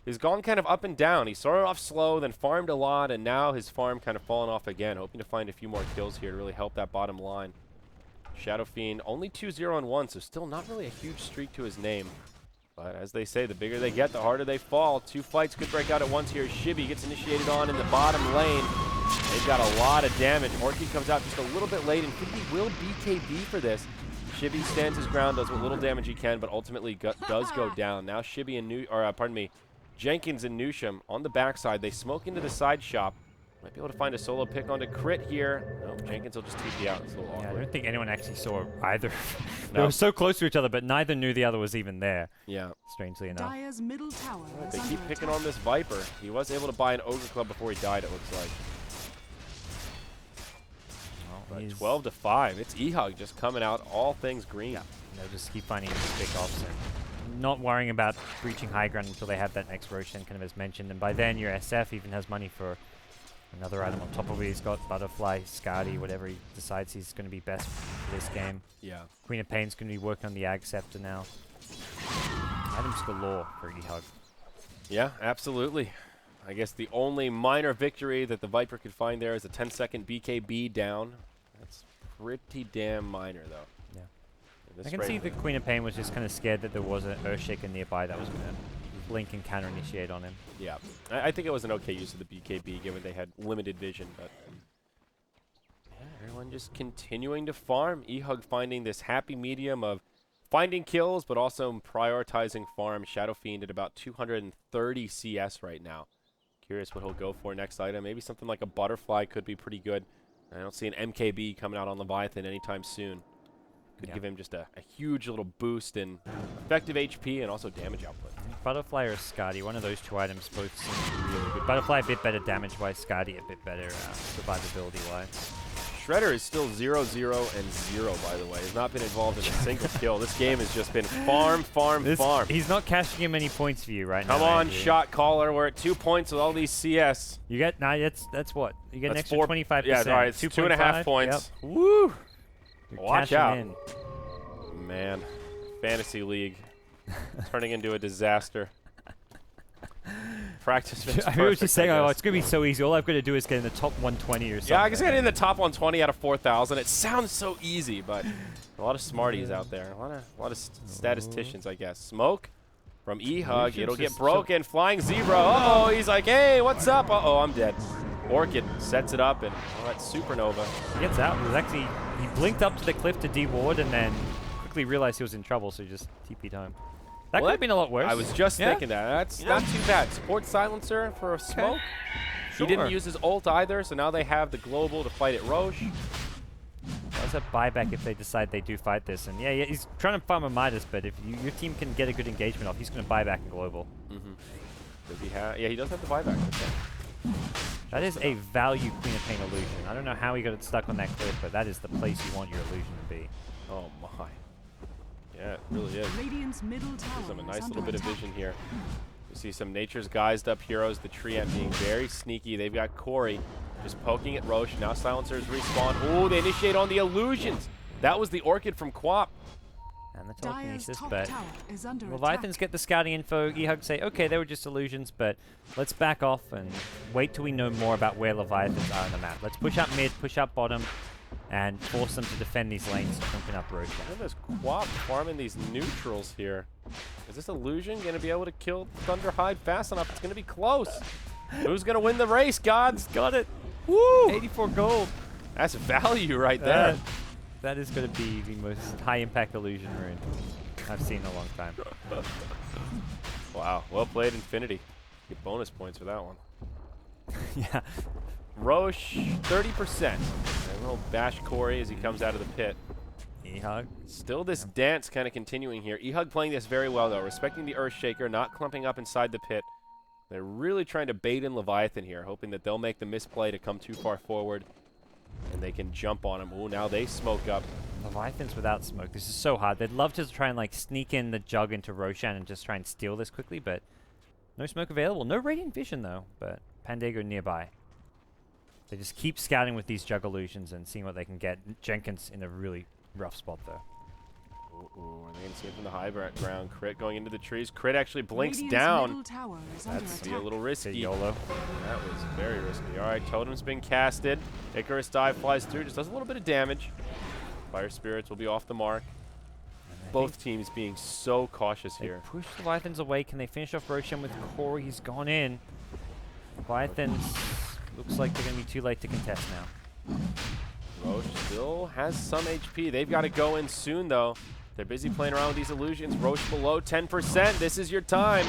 has gone kind of up and down. He started off slow, then farmed a lot, and now his farm kind of fallen off again. Hoping to find a few more kills here to really help that bottom line. Shadow Fiend only 2-0-1, so still not really a huge streak to his name. But as they say, the bigger they get, the harder they fall. 2 fights could break out at once here. Shibby gets initiated on in the bottom lane. They've got a lot of damage. Orchid comes out just a little bit late, and Shibby will BKB for this. Shibby stands his ground, does what little damage he can, but ultimately does go down. Now Shibby and Jenkins and Nusham on the backside. They smoke into the side shop. Might be able to find a solo pick onto Crit here. Nope, Jenkins will just TP out. It's a little awkward. Yeah, I don't think anyone actually saw either. They were so close to each other, but neither knew the other was even there. Yeah. Strangely enough. Dire's middle tower They keep picking on this Viper. He was able to buy an Ogre Club before he died, it looks like. But 12-5. It's eHug just coming out all things green. Yeah. They'll just keep finding these big offs and not worrying about reaching high ground until they have that next Roshan, kind of as mentioned. And by then, your SF even has money for another item on top of it. He's got Butterfly, Skadi, whatever he decides he's going to be best for this game. Yeah. Queen of Pain's going to be working on the Ag Scepter now. Items galore for eHug. Yeah, absolutely. I guess the only minor victory that the Viper could find there is a 10-second BKB down. That's pretty damn minor, though. I can see the Queen of Pain was just kind of scared that there was an Earthshaker nearby that was going to blink and counter-initiate on him. Yeah, I think it was an okay use of the BKB given they had limited vision, but yeah, everyone just continuing to farm. eHug finding this happy medium of finding kills, but also prioritizing farm. Shadow Fiend at about 230 CS right now. Curious what he'll go for next item. Maybe something like a Butterfly could be pretty good. I don't see an MKB coming out on Leviathan anytime soon. Could give him just a huge little boost in effective HP and also damage output. Butterfly or Skadi, one of those 2 items both seem really good. Butterfly a bit better damage-wise, Skadi a bit better survivability-wise. Shredder is still 0-0 and 0, by the way. Has not been involved in a single kill. This game has just been farm. He's not cashing in many points for you right now. Come on, Andrew. Shot caller. We're at 2 points with all these CS. You get, that's what? You get an extra 25%. Yeah, sorry, it's 2.5 points. Yep. Woo! You're Watch out. in. Man, Fantasy League turning into a disaster. Practice makes perfect, I was just saying, oh, it's going to be so easy. All I've got to do is get in the top 120 or something. Yeah, I just get in the top 120 out of 4,000. It sounds so easy, but a lot of smarties out there. A lot of statisticians, I guess. Smoke. from eHug. Illusions It'll get is broken. Flying Zebra. Uh-oh, he's like, hey, what's up? Uh-oh, I'm dead. Orchid sets it up, and that supernova. He gets out. It was actually, he blinked up to the cliff to deward and then quickly realized he was in trouble, so he just TP'd home. That could have been a lot worse. I was just thinking that. That's not too bad. Support silencer for a smoke. Sure. He didn't use his ult either, so now they have the global to fight at Roche. That's a buyback if they decide they do fight this. And yeah, he's trying to farm a Midas, but if your team can get a good engagement off, he's going to buy back a global. Does he have? Yeah, he does have the buyback. That is a value Queen of Pain illusion. I don't know how he got it stuck on that cliff, but that is the place you want your illusion to be. Oh my. Yeah, it really is. Radiant's middle tower Gives them a is nice under little bit of attack. vision here. You see some Nature's Guised up heroes, the Treant being very sneaky. They've got Corey just poking at Roche. Now Silencers respawn. Oh, they initiate on the illusions. That was the Orchid from Quap. And the Dire's telekinesis, top but tower is under Leviathans attack. get the scouting info. eHug say, okay, they were just illusions, but let's back off and wait till we know more about where Leviathans are on the map. Let's push up mid, push up bottom, and force them to defend these lanes, pumping up Roshan. Look at this Quap farming these neutrals here. Is this illusion going to be able to kill Thunderhide fast enough? It's going to be close. Who's going to win the race, gods? Got it. Woo! 84 gold. That's value right there. That is going to be the most high-impact illusion rune I've seen in a long time. Wow, well played, Infinity. Get bonus points for that one. Yeah. Roche, 30%. And we'll bash Corey as he comes out of the pit. eHug. Still this dance kind of continuing here. eHug playing this very well, though, respecting the Earthshaker, not clumping up inside the pit. They're really trying to bait in Leviathan here, hoping that they'll make the misplay to come too far forward, and they can jump on him. Oh, now they smoke up. Leviathan's without smoke. This is so hard. They'd love to try and like sneak in the jug into Roshan and just try and steal this quickly, but no smoke available. No radiant vision, though, but Pandago nearby. They just keep scouting with these jug illusions and seeing what they can get. Jenkins in a really rough spot, though. Ooh, are they going to see it from the high ground? Crit going into the trees. Crit actually blinks Radiant's down. middle tower is under That's attack. a little risky. YOLO. That was very risky. All right, Totem's been casted. Icarus dive flies through, just does a little bit of damage. Fire Spirits will be off the mark. Both teams being so cautious They here. push Leviathans away. Can they finish off Roshan with Corey? He's gone in. Leviathans looks like they're going to be too late to contest now. Roche still has some HP. They've got to go in soon, though. They're busy playing around with these illusions. Roche below 10%. This is your time.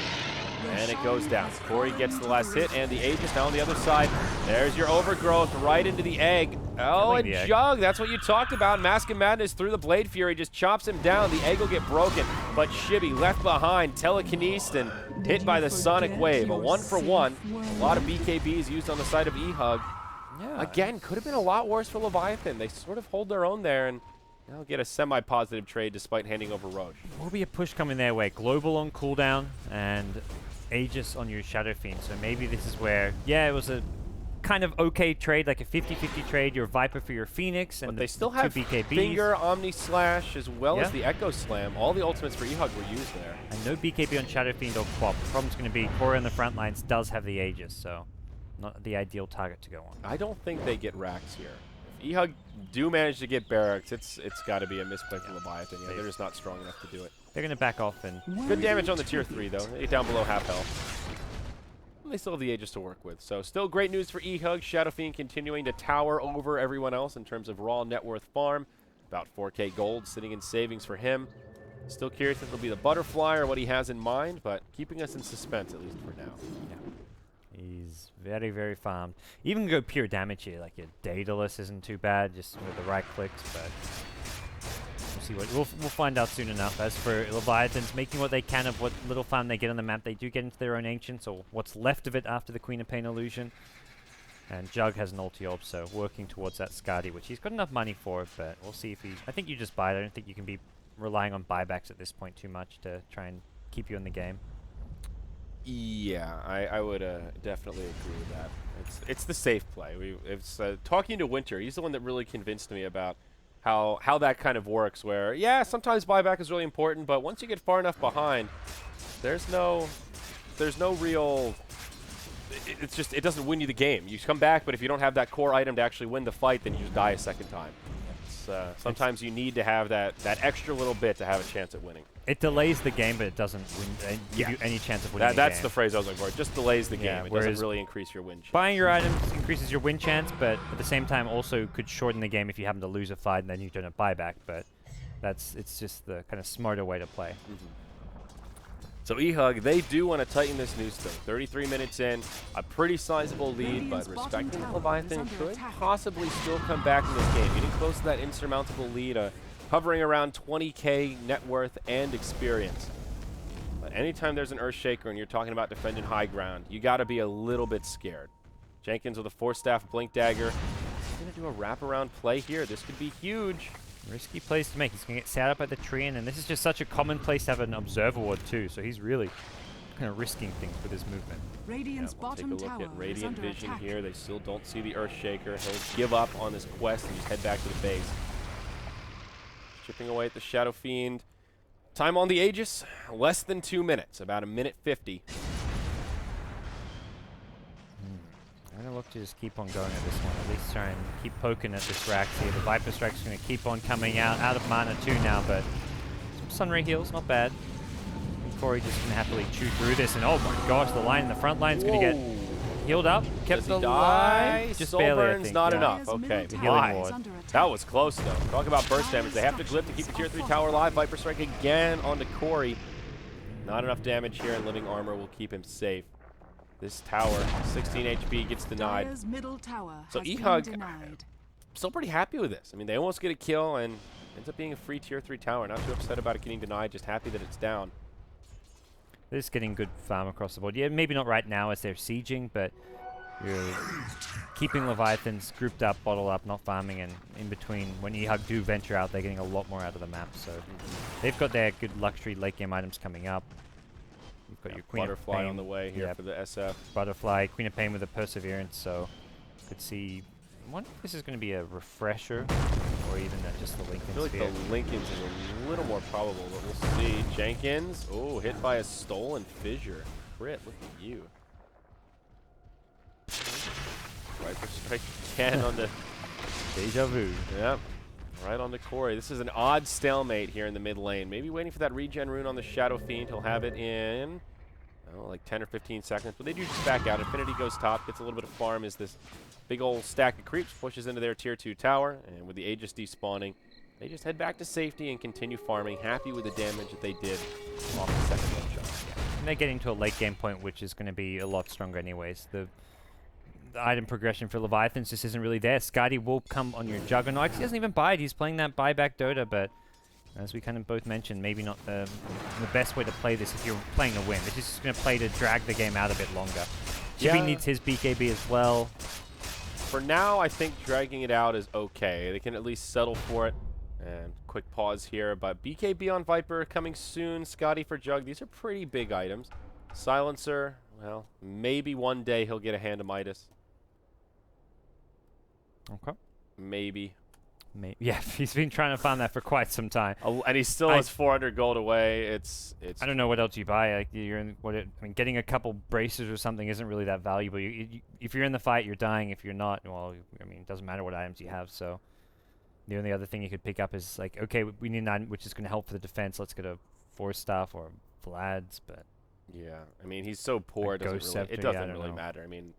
And it goes down. Corey gets the last hit, and the Aegis now on the other side. There's your overgrowth right into the egg. Oh, Killing and the egg. Jug, that's what you talked about. Mask of Madness through the Blade Fury just chops him down. The egg will get broken, but Shibby left behind, telekinesed and hit by the Sonic Wave. A 1-for-1. A lot of BKBs used on the side of eHug. Yeah. Again, could have been a lot worse for Leviathan. They sort of hold their own there and now get a semi-positive trade despite handing over Roche. Will be a push coming their way. Global on cooldown and Aegis on your Shadow Fiend. So maybe this is where, yeah, it was a kind of okay trade, like a 50-50 trade. Your Viper for your Phoenix, and But they still two have BKBs. Finger, Omni Slash, as well as Yeah. the Echo Slam. All the ultimates for eHug were used there. And no BKB on Shadow Fiend or Quap. The problem's going to be Corey on the front lines does have the Aegis, so not the ideal target to go on. I don't think they get racks here. If eHug do manage to get barracks, it's got to be a misplay for Leviathan. Yeah, they're just not strong enough to do it. They're going to back off and Good damage on the tier 3, though. They get down below half health. And they still have the Aegis to work with. So still great news for eHug. Shadow Fiend continuing to tower over everyone else in terms of raw net worth farm. About 4K gold sitting in savings for him. Still curious if it'll be the Butterfly or what he has in mind, but keeping us in suspense at least for now. he's very, very farmed. Even go pure damage here, like your Daedalus isn't too bad, just with the right clicks, but we'll see what we'll find out soon enough. As for Leviathans, making what they can of what little farm they get on the map, they do get into their own Ancients, or what's left of it after the Queen of Pain illusion. And Jug has an ulti orb, so working towards that Skadi, which he's got enough money for, but we'll see if he... I think you just buy it. I don't think you can be relying on buybacks at this point too much to try and keep you in the game. Yeah, I would definitely agree with that. It's the safe play. It's talking to Winter. He's the one that really convinced me about how that kind of works. Where yeah, sometimes buyback is really important, but once you get far enough behind, there's no real. It's just it doesn't win you the game. You come back, but if you don't have that core item to actually win the fight, then you just die a second time. It's sometimes you need to have that extra little bit to have a chance at winning. It delays the game, but it doesn't give you any chance of winning the That's game. the phrase I was looking for. It just delays the Yeah, game. It doesn't really increase your win chance. Buying your items increases your win chance, but at the same time also could shorten the game if you happen to lose a fight and then you don't have buyback. But it's just the kind of smarter way to play. Mm-hmm. So eHug, they do want to tighten this noose though. 33 minutes in, a pretty sizable lead, but respecting Leviathan could possibly still come back in this game. Getting close to that insurmountable lead, hovering around 20k net worth and experience. But anytime there's an Earthshaker and you're talking about defending high ground, you got to be a little bit scared. Jenkins with a 4-staff Blink Dagger. He's going to do a wraparound play here. This could be huge. Risky plays to make. He's going to get set up at the tree, and this is just such a common place to have an Observer Ward too, so he's really kind of risking things with his movement. Radiant's We'll take a bottom look tower at Radiant is Vision under attack. here. They still don't see the Earthshaker. He'll give up on this quest and just head back to the base. Chipping away at the Shadow Fiend. Time on the Aegis, less than 2 minutes, about 1:50. I'm going to look to just keep on going at this one, at least try and keep poking at this Rax here. The Viper Strike's going to keep on coming out of mana too now, but some Sunray heals, not bad. And Corey just going to happily chew through this, and oh my gosh, the line in the front line's going to get healed up, kept alive, just Soul barely, I burn's think, not yeah. enough. Okay, The healing my. ward. That was close though. Talk about burst damage. They have to glyph to keep the tier 3 tower alive. Viper Strike again onto Corey. Not enough damage here, and living armor will keep him safe. This tower, 16 HP, gets denied. Dire's middle tower So has been eHug, denied. still pretty happy with this. I mean, they almost get a kill, and ends up being a free tier 3 tower. Not too upset about it getting denied, just happy that it's down. They're just getting good farm across the board. Yeah, maybe not right now as they're sieging, but you're keeping Leviathans grouped up, bottled up, not farming, and in between, when eHug do venture out, they're getting a lot more out of the map. So they've got their good luxury late game items coming up. You've got your Queen Butterfly of Pain on the way here for the SF. Butterfly, Queen of Pain with a Perseverance, so could see. I wonder if this is going to be a refresher or even just the Lincoln I feel like Sphere. the Lincoln's is a little more probable, but we'll see. Jenkins, oh, hit by a stolen fissure. Crit, look at you. Viper Strike again on the Deja vu. Yep. Right on to Corey. This is an odd stalemate here in the mid lane. Maybe waiting for that regen rune on the Shadow Fiend. He'll have it in like 10 or 15 seconds. But they do just back out. Infinity goes top, gets a little bit of farm as this big old stack of creeps pushes into their tier 2 tower. And with the Aegis despawning, they just head back to safety and continue farming, happy with the damage that they did off the second one shot. And they're getting to a late game point, which is going to be a lot stronger anyways. The item progression for Leviathans just isn't really there. Skadi will come on your Juggernaut. He doesn't even buy it. He's playing that buyback Dota, but as we kind of both mentioned, maybe not the best way to play this if you're playing to win. This is just going to play to drag the game out a bit longer. Chibi needs his BKB as well. For now, I think dragging it out is okay. They can at least settle for it. And quick pause here, but BKB on Viper coming soon. Skadi for Jug. These are pretty big items. Silencer, well, maybe one day he'll get a hand of Midas. Okay. Maybe. Yeah, he's been trying to find that for quite some time. And he still has 400 gold away. It's. I don't know what else you buy. Like you're in I mean, getting a couple bracers or something isn't really that valuable. If you're in the fight, you're dying. If you're not, well, I mean, it doesn't matter what items you have. So the only other thing you could pick up is like, okay, we need an item which is going to help for the defense. Let's get a 4-staff or Vlad's, but yeah, I mean, he's so poor. It doesn't really know. matter. I mean,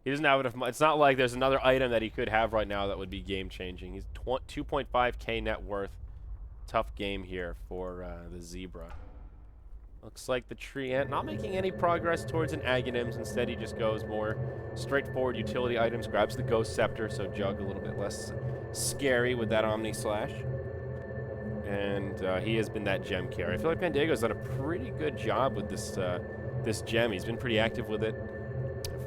he doesn't have enough. It's not like there's another item that he could have right now that would be game changing. He's 2.5k net worth. Tough game here for the Zebra. Looks like the tree ant not making any progress towards an Aghanims. Instead, he just goes more straightforward utility items. Grabs the Ghost Scepter, so Jug a little bit less scary with that Omni Slash. And he has been that gem carry. I feel like Pandago's done a pretty good job with this this gem. He's been pretty active with it.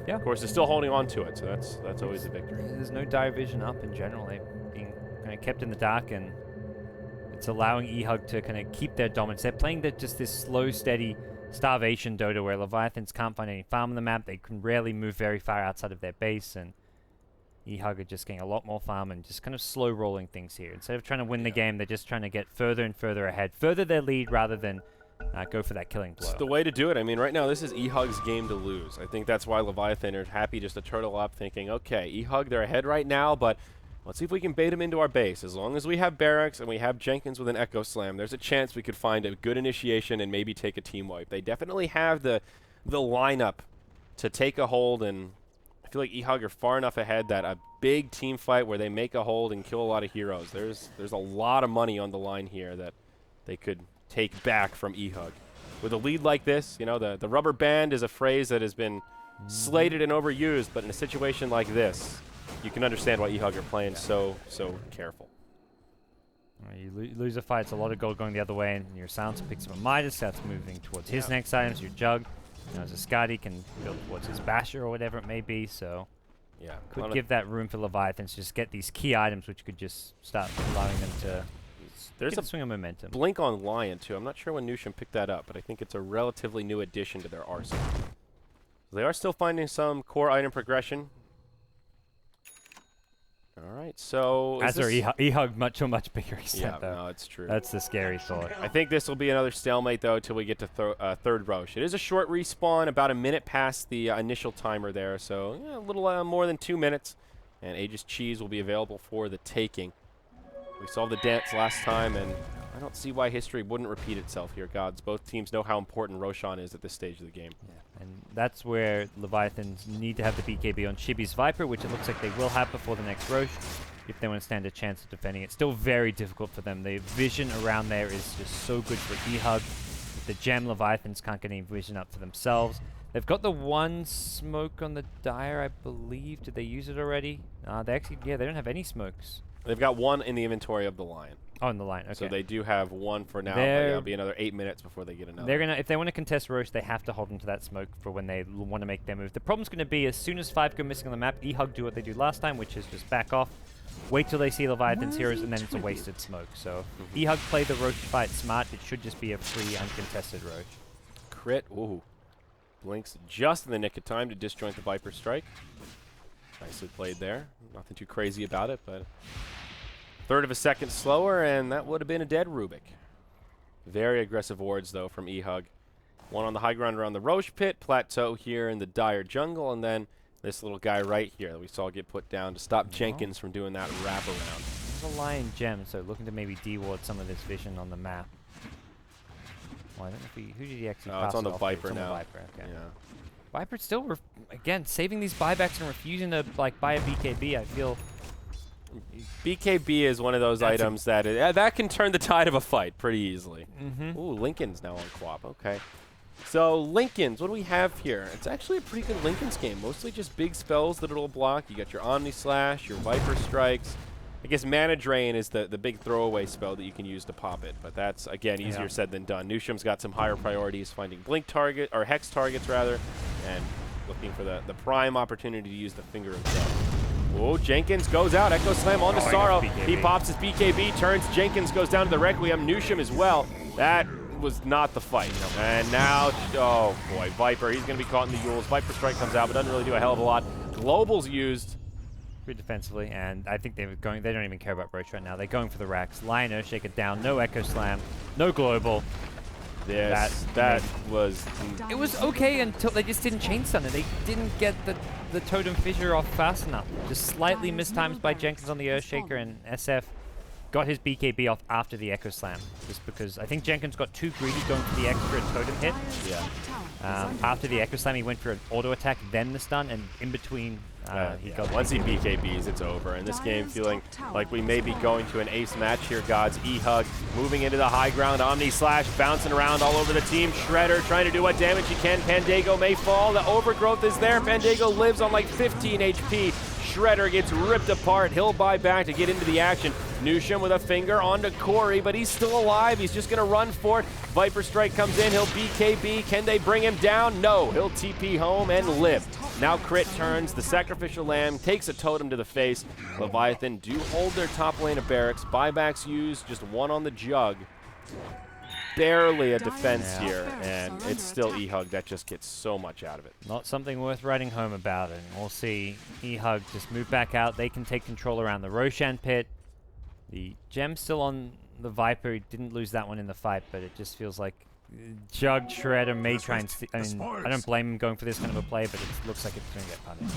Yeah. Of course, they're still holding on to it, so that's always a victory. There's no dire vision up in general. They're being kind of kept in the dark, and it's allowing eHug to kind of keep their dominance. They're playing just this slow, steady starvation Dota where Leviathans can't find any farm on the map. They can rarely move very far outside of their base, and eHug are just getting a lot more farm and just kind of slow rolling things here. Instead of trying to win the game, they're just trying to get further and further ahead, further their lead rather than go for that killing blow. It's the way to do it. I mean, right now, this is eHug's game to lose. I think that's why Leviathan are happy just to turtle up thinking, okay, eHug, they're ahead right now, but Let's see if we can bait him into our base. As long as we have barracks and we have Jenkins with an Echo Slam, there's a chance we could find a good initiation and maybe take a team wipe. They definitely have the lineup to take a hold, and I feel like eHug are far enough ahead that a big team fight where they make a hold and kill a lot of heroes. There's a lot of money on the line here that they could take back from eHug. With a lead like this, you know, the rubber band is a phrase that has been slated and overused, but in a situation like this, you can understand why eHug are playing so careful. You lose a fight, it's a lot of gold going the other way, and your silencer picks up a Midas, that's moving towards his next items. Your Jug, you know, as a Skadi can build towards his Basher or whatever it may be, so yeah, could give that room for Leviathans to just get these key items, which could just start allowing them to there's a swing of momentum. Blink on Lion too. I'm not sure when Nusham picked that up, but I think it's a relatively new addition to their arsenal. They are still finding some core item progression. All right, so as are eHug much bigger extent, yeah, though. no, it's true. That's the scary thought. I think this will be another stalemate though till we get to third Roche. It is a short respawn, about a minute past the initial timer there, so yeah, a little more than 2 minutes, and Aegis Cheese will be available for the taking. We saw the dance last time, and I don't see why history wouldn't repeat itself here, GoDz. Both teams know how important Roshan is at this stage of the game. Yeah. And that's where Leviathans need to have the BKB on Chibi's Viper, which it looks like they will have before the next Roche, if they want to stand a chance of defending it. Still very difficult for them. The vision around there is just so good for eHug. With the gem, Leviathans can't get any vision up for themselves. They've got the one smoke on the Dire, I believe. Did they use it already? They actually, yeah, they don't have any smokes. They've got one in the inventory of the Lion. Oh, in the line. Okay. So they do have one for now, but it'll be another 8 minutes before they get another. They're gonna, if they want to contest Roche, they have to hold on to that smoke for when they want to make their move. The problem's going to be as soon as 5 go missing on the map, eHug do what they do last time, which is just back off, wait till they see Leviathan's heroes, and then it's a wasted smoke. So eHug play the Roche fight smart. It should just be a free, uncontested Roche. Crit. Ooh. Blinks just in the nick of time to disjoint the Viper strike. Nicely played there. Nothing too crazy about it, but third of a second slower, and that would have been a dead Rubik. Very aggressive wards, though, from eHug. One on the high ground around the Roche pit, plateau here in the Dire jungle, and then this little guy right here that we saw get put down to stop Jenkins from doing that wraparound. There's a Lion gem, so looking to maybe deward some of this vision on the map. Well, I don't know if who did he actually pass it's on the off to? Viper It's on now. the Viper, okay. Yeah. Viper still, again, saving these buybacks and refusing to like buy a BKB. I feel BKB is one of those items that can turn the tide of a fight pretty easily. Ooh, Lincoln's now on Quap. Okay. So Lincoln's, what do we have here? It's actually a pretty good Lincoln's game. Mostly just big spells that it'll block. You got your Omni Slash, your Viper Strikes. I guess Mana Drain is the big throwaway spell that you can use to pop it, but that's, again, easier said than done. Nusham's got some higher priorities, finding Blink target, or Hex targets, rather, and looking for the prime opportunity to use the Finger of Death. Oh, Jenkins goes out. Echo Slam on to Sorrow. He pops his BKB, turns. Jenkins goes down to the Requiem. Nusham as well. That was not the fight. And now, oh boy, Viper, he's going to be caught in the Yules. Viper Strike comes out, but doesn't really do a hell of a lot. Global's used. Good defensively, and I think they don't even care about Roche right now. They're going for the racks. Lion Earthshaker down, no Echo Slam, no Global. Yes, that was... It was okay until they just didn't chain stun it. They didn't get the Totem Fissure off fast enough. Just slightly mistimed by Jenkins on the Earthshaker, and SF got his BKB off after the Echo Slam. Just because I think Jenkins got too greedy going for the extra Totem hit. Yeah. After the Echo Slam, he went for an auto attack, then the stun, and in between, he got once he BKBs, it's over. And this game feeling like we may be going to an ace match here, GoDz. eHug moving into the high ground. Omni Slash bouncing around all over the team. Shredder trying to do what damage he can. Pandago may fall. The overgrowth is there. Pandago lives on like 15 HP. Shredder gets ripped apart. He'll buy back to get into the action. Nusham with a finger onto Corey, but he's still alive. He's just going to run for it. Viper Strike comes in. He'll BKB. Can they bring him down? No. He'll TP home and live. Now Crit turns. The Sacrificial Lamb takes a totem to the face. Leviathan do hold their top lane of barracks. Buybacks used. Just one on the Jug. Barely a defense here, and it's still eHug that just gets so much out of it. Not something worth writing home about, and we'll see eHug just move back out. They can take control around the Roshan pit. The gem's still on the Viper. He didn't lose that one in the fight, but it just feels like Jug Shredder may try and... I don't blame him going for this kind of a play, but it looks like it's going to get punished.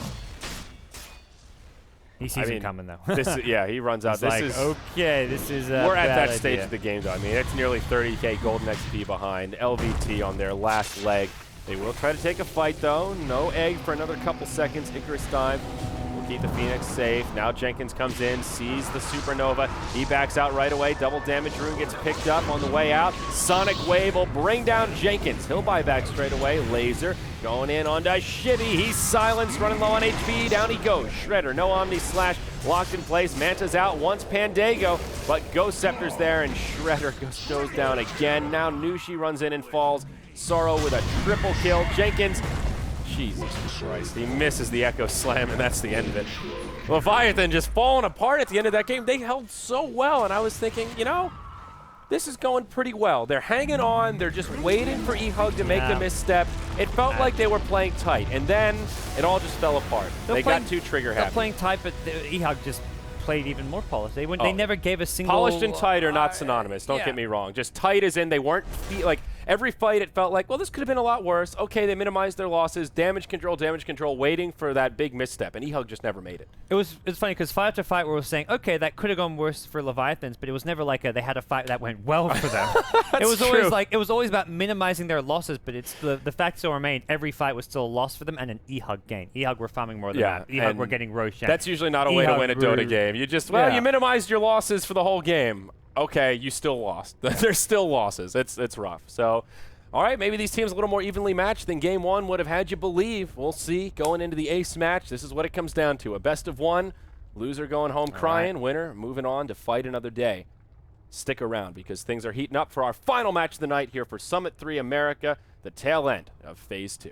He sees it coming though. Yeah, he runs out. He's This like, is okay, this is we're at that stage idea. of the game, though. I mean, it's nearly 30k golden XP behind. LVT on their last leg. They will try to take a fight, though. No egg for another couple seconds. Icarus dive will keep the Phoenix safe. Now Jenkins comes in, sees the Supernova. He backs out right away. Double damage rune gets picked up on the way out. Sonic Wave will bring down Jenkins. He'll buy back straight away. Laser going in onto Shibby. He's silenced, running low on HP. Down he goes. Shredder, no Omni Slash. Locked in place. Manta's out once Pandago, but Ghost Scepter's there, and Shredder goes down again. Now Nushi runs in and falls. Sorrow with a triple kill. Jenkins, Jesus Christ, he misses the Echo Slam, and that's the end of it. Leviathan just falling apart at the end of that game. They held so well, and I was thinking, you know, this is going pretty well. They're hanging on. They're just waiting for eHug to make the misstep. It felt like they were playing tight, and then it all just fell apart. They got too trigger happy. They're playing tight, but the eHug just played even more polished. They never gave a single... Polished and tight are not synonymous. Don't get me wrong. Just tight as in they weren't... like, every fight it felt like, well, this could have been a lot worse. Okay, they minimized their losses. Damage control, waiting for that big misstep, and eHug just never made it. It was funny because fight after fight we were saying, okay, that could have gone worse for Leviathans, but it was never like they had a fight that went well for them. It was true. always like, it was always about minimizing their losses, but it's the fact still remained, every fight was still a loss for them and an eHug gain. eHug were farming more than that. eHug were getting Roshan. That's usually not a way to win a Dota game. You just, you minimized your losses for the whole game. Okay, you still lost. There's still losses. It's rough. So, all right, maybe these teams a little more evenly matched than game one would have had you believe. We'll see. Going into the ace match, this is what it comes down to. A best of one, loser going home crying, winner moving on to fight another day. Stick around because things are heating up for our final match of the night here for Summit 3 America, the tail end of Phase 2.